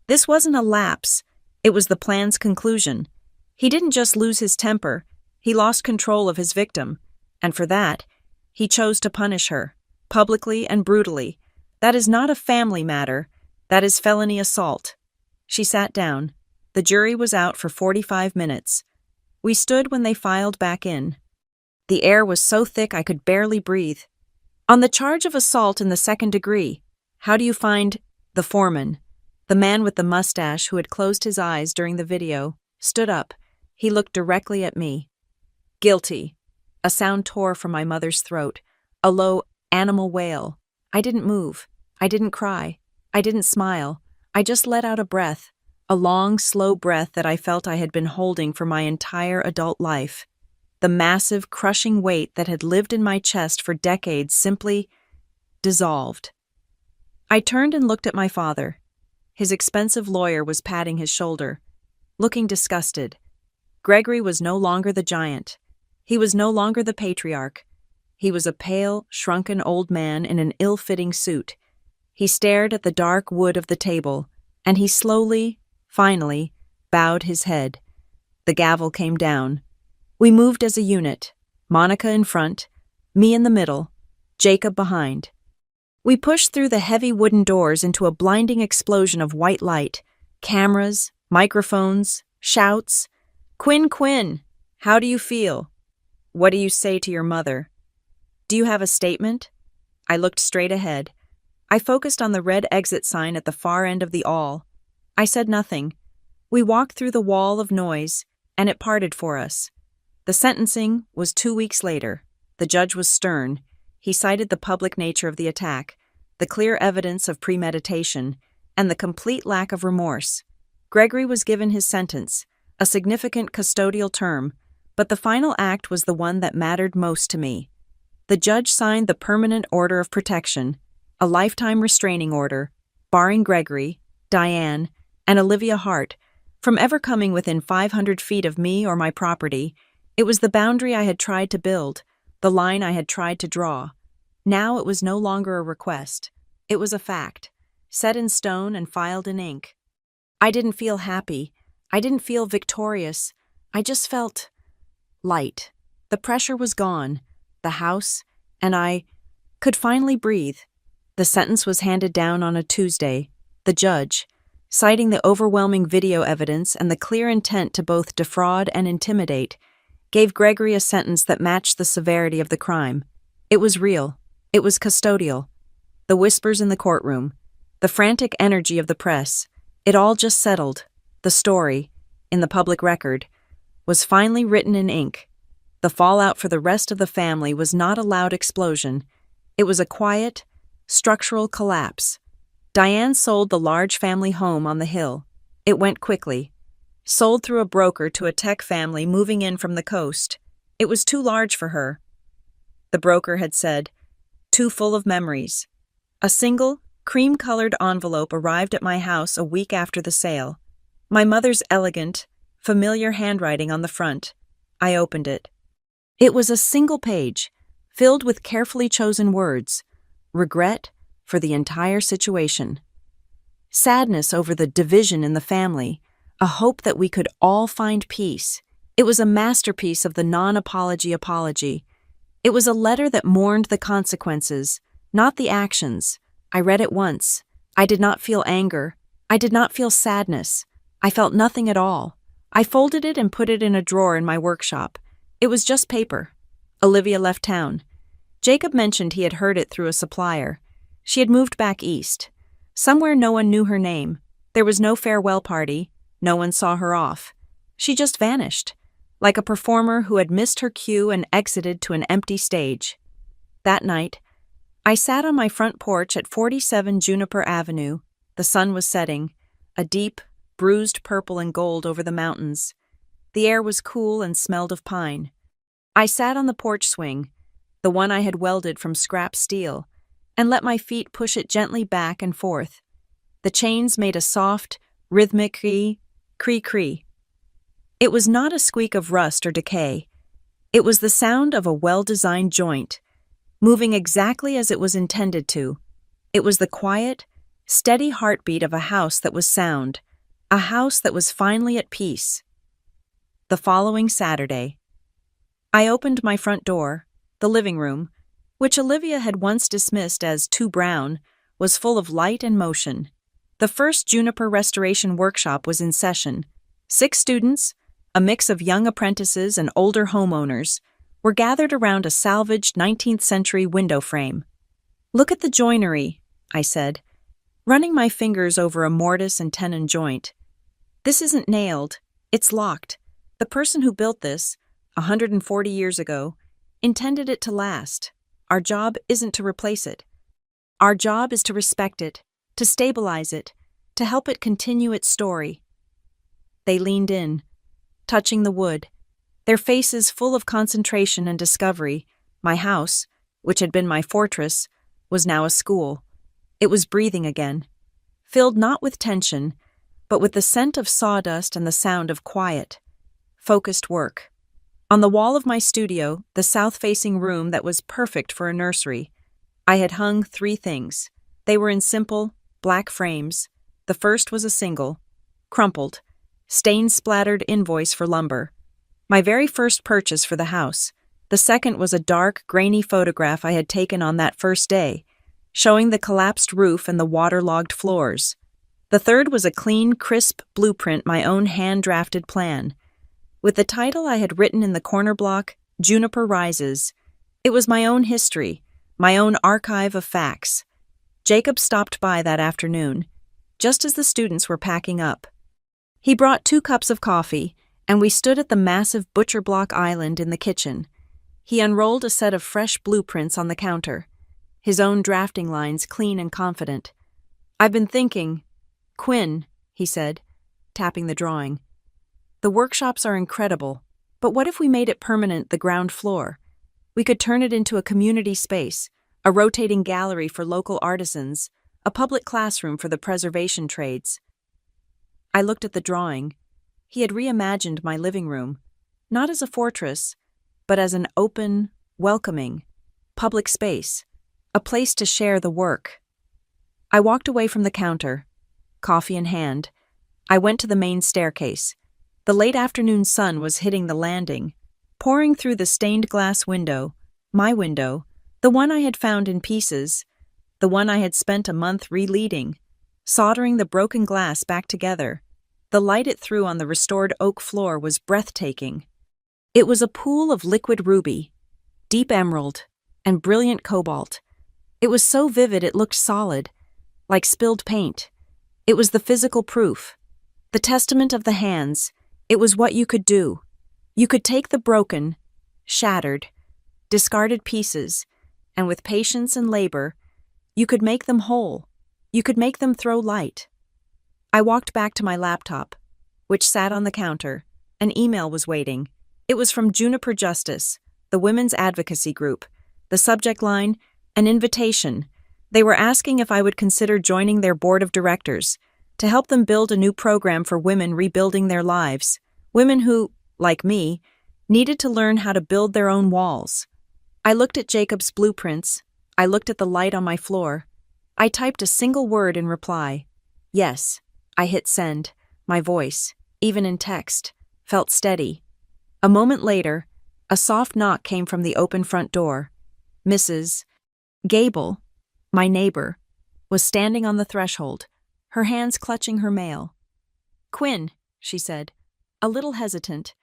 This wasn't a lapse. It was the plan's conclusion. He didn't just lose his temper. He lost control of his victim, and for that, he chose to punish her, publicly and brutally. That is not a family matter. That is felony assault. She sat down. The jury was out for 45 minutes. We stood when they filed back in. The air was so thick I could barely breathe. On the charge of assault in the second degree, how do you find the foreman? The man with the mustache who had closed his eyes during the video stood up. He looked directly at me. Guilty. A sound tore from my mother's throat, a low animal wail. I didn't move. I didn't cry. I didn't smile. I just let out a breath, a long, slow breath that I felt I had been holding for my entire adult life. The massive, crushing weight that had lived in my chest for decades simply dissolved. I turned and looked at my father. His expensive lawyer was patting his shoulder, looking disgusted. Gregory was no longer the giant. He was no longer the patriarch. He was a pale, shrunken old man in an ill-fitting suit. He stared at the dark wood of the table, and he slowly, finally, bowed his head. The gavel came down. We moved as a unit, Monica in front, me in the middle, Jacob behind. We pushed through the heavy wooden doors into a blinding explosion of white light, cameras, microphones, shouts. Quinn, how do you feel? What do you say to your mother? Do you have a statement? I looked straight ahead. I focused on the red exit sign at the far end of the aisle. I said nothing. We walked through the wall of noise, and it parted for us. The sentencing was 2 weeks later. The judge was stern. He cited the public nature of the attack, the clear evidence of premeditation, and the complete lack of remorse. Gregory was given his sentence, a significant custodial term, but the final act was the one that mattered most to me. The judge signed the permanent order of protection, a lifetime restraining order, barring Gregory, Diane, and Olivia Hart from ever coming within 500 feet of me or my property. It was the boundary I had tried to build, the line I had tried to draw. Now it was no longer a request. It was a fact, set in stone and filed in ink. I didn't feel happy. I didn't feel victorious. I just felt light. The pressure was gone. The house and I could finally breathe. The sentence was handed down on a Tuesday. The judge, citing the overwhelming video evidence and the clear intent to both defraud and intimidate, gave Gregory a sentence that matched the severity of the crime. It was real. It was custodial. The whispers in the courtroom, the frantic energy of the press, it all just settled. The story, in the public record, was finally written in ink. The fallout for the rest of the family was not a loud explosion. It was a quiet, structural collapse. Diane sold the large family home on the hill. It went quickly. Sold through a broker to a tech family moving in from the coast. It was too large for her. The broker had said, too full of memories. A single, cream-colored envelope arrived at my house a week after the sale. My mother's elegant, familiar handwriting on the front. I opened it. It was a single page, filled with carefully chosen words. Regret for the entire situation. Sadness over the division in the family. A hope that we could all find peace. It was a masterpiece of the non-apology apology. It was a letter that mourned the consequences, not the actions. I read it once. I did not feel anger. I did not feel sadness. I felt nothing at all. I folded it and put it in a drawer in my workshop. It was just paper. Olivia left town. Jacob mentioned he had heard it through a supplier. She had moved back east. Somewhere no one knew her name. There was no farewell party. No one saw her off. She just vanished, like a performer who had missed her cue and exited to an empty stage. That night, I sat on my front porch at 47 Juniper Avenue. The sun was setting, a deep, bruised purple and gold over the mountains. The air was cool and smelled of pine. I sat on the porch swing, the one I had welded from scrap steel, and let my feet push it gently back and forth. The chains made a soft, rhythmic cree-cree. It was not a squeak of rust or decay. It was the sound of a well-designed joint, moving exactly as it was intended to. It was the quiet, steady heartbeat of a house that was sound, a house that was finally at peace. The following Saturday, I opened my front door. The living room, which Olivia had once dismissed as too brown, was full of light and motion. The first Juniper Restoration Workshop was in session. 6 students, a mix of young apprentices and older homeowners, were gathered around a salvaged 19th century window frame. "Look at the joinery," I said, running my fingers over a mortise and tenon joint. "This isn't nailed, it's locked. The person who built this, 140 years ago, intended it to last. Our job isn't to replace it. Our job is to respect it, to stabilize it, to help it continue its story." They leaned in, touching the wood, their faces full of concentration and discovery. My house, which had been my fortress, was now a school. It was breathing again, filled not with tension, but with the scent of sawdust and the sound of quiet, focused work. On the wall of my studio, the south-facing room that was perfect for a nursery, I had hung 3 things. They were in simple, black frames. The first was a single, crumpled, stain-splattered invoice for lumber. My very first purchase for the house. The second was a dark, grainy photograph I had taken on that first day, showing the collapsed roof and the waterlogged floors. The third was a clean, crisp blueprint, my own hand-drafted plan. With the title I had written in the corner block, Juniper Rises. It was my own history, my own archive of facts. Jacob stopped by that afternoon, just as the students were packing up. He brought 2 cups of coffee, and we stood at the massive butcher block island in the kitchen. He unrolled a set of fresh blueprints on the counter, his own drafting lines clean and confident. "I've been thinking," Quinn, he said, tapping the drawing. The workshops are incredible, but what if we made it permanent, the ground floor? We could turn it into a community space, a rotating gallery for local artisans, a public classroom for the preservation trades. I looked at the drawing. He had reimagined my living room, not as a fortress, but as an open, welcoming, public space, a place to share the work. I walked away from the counter, coffee in hand. I went to the main staircase. The late afternoon sun was hitting the landing, pouring through the stained glass window, my window, the one I had found in pieces, the one I had spent a month re-leading, soldering the broken glass back together. The light it threw on the restored oak floor was breathtaking. It was a pool of liquid ruby, deep emerald, and brilliant cobalt. It was so vivid it looked solid, like spilled paint. It was the physical proof, the testament of the hands. It was what you could do. You could take the broken, shattered, discarded pieces, and with patience and labor, you could make them whole. You could make them throw light. I walked back to my laptop, which sat on the counter. An email was waiting. It was from Juniper Justice, the women's advocacy group. The subject line, an invitation. They were asking if I would consider joining their board of directors to help them build a new program for women rebuilding their lives. Women who, like me, needed to learn how to build their own walls. I looked at Jacob's blueprints. I looked at the light on my floor. I typed a single word in reply. Yes. I hit send. My voice, even in text, felt steady. A moment later, a soft knock came from the open front door. Mrs. Gable, my neighbor, was standing on the threshold, her hands clutching her mail. "Quinn," she said, a little hesitant.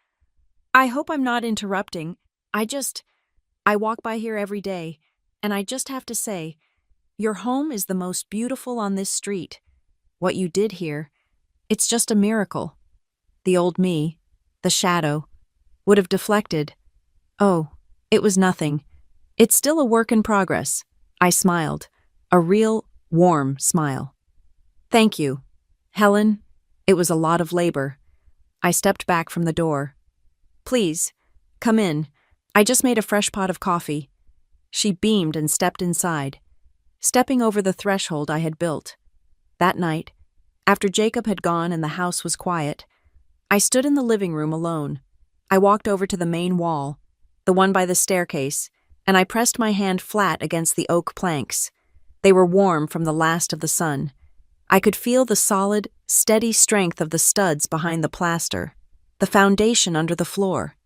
"I hope I'm not interrupting. I walk by here every day, and I just have to say, your home is the most beautiful on this street. What you did here, it's just a miracle." The old me, the shadow, would have deflected. "Oh, it was nothing. It's still a work in progress." I smiled, a real, warm smile. "Thank you, Helen. It was a lot of labor." I stepped back from the door. "Please, come in. I just made a fresh pot of coffee." She beamed and stepped inside, stepping over the threshold I had built. That night, after Jacob had gone and the house was quiet, I stood in the living room alone. I walked over to the main wall, the one by the staircase, and I pressed my hand flat against the oak planks. They were warm from the last of the sun. I could feel the solid, steady strength of the studs behind the plaster, the foundation under the floor.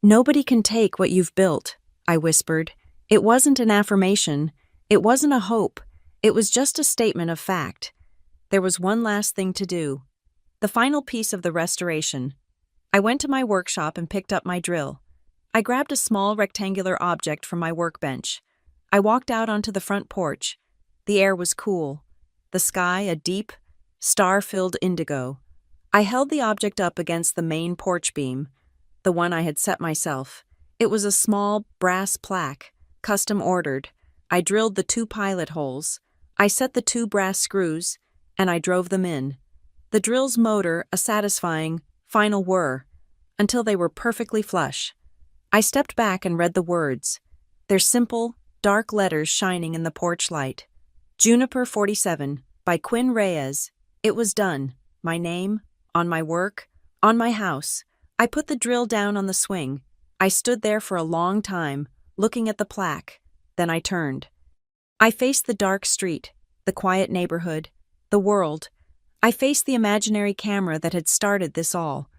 "Nobody can take what you've built," I whispered. It wasn't an affirmation. It wasn't a hope. It was just a statement of fact. There was one last thing to do. The final piece of the restoration. I went to my workshop and picked up my drill. I grabbed a small rectangular object from my workbench. I walked out onto the front porch. The air was cool. The sky a deep, star-filled indigo. I held the object up against the main porch beam, the one I had set myself. It was a small brass plaque, custom ordered. I drilled the 2 pilot holes. I set the 2 brass screws, and I drove them in. The drill's motor a satisfying, final whir, until they were perfectly flush. I stepped back and read the words, their simple, dark letters shining in the porch light. Juniper 47, by Quinn Reyes. It was done. My name, on my work, on my house. I put the drill down on the swing. I stood there for a long time, looking at the plaque. Then I turned. I faced the dark street, the quiet neighborhood, the world. I faced the imaginary camera that had started this all,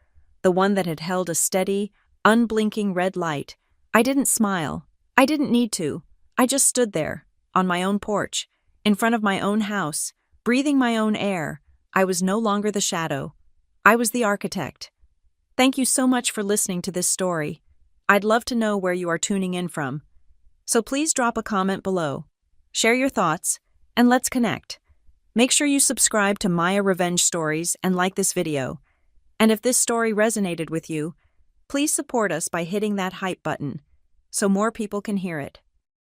the one that had held a steady, unblinking red light. I didn't smile. I didn't need to. I just stood there, on my own porch, in front of my own house, breathing my own air. I was no longer the shadow. I was the architect. Thank you so much for listening to this story. I'd love to know where you are tuning in from. So please drop a comment below. Share your thoughts, and let's connect. Make sure you subscribe to Maya Revenge Stories and like this video. And if this story resonated with you, please support us by hitting that hype button so more people can hear it.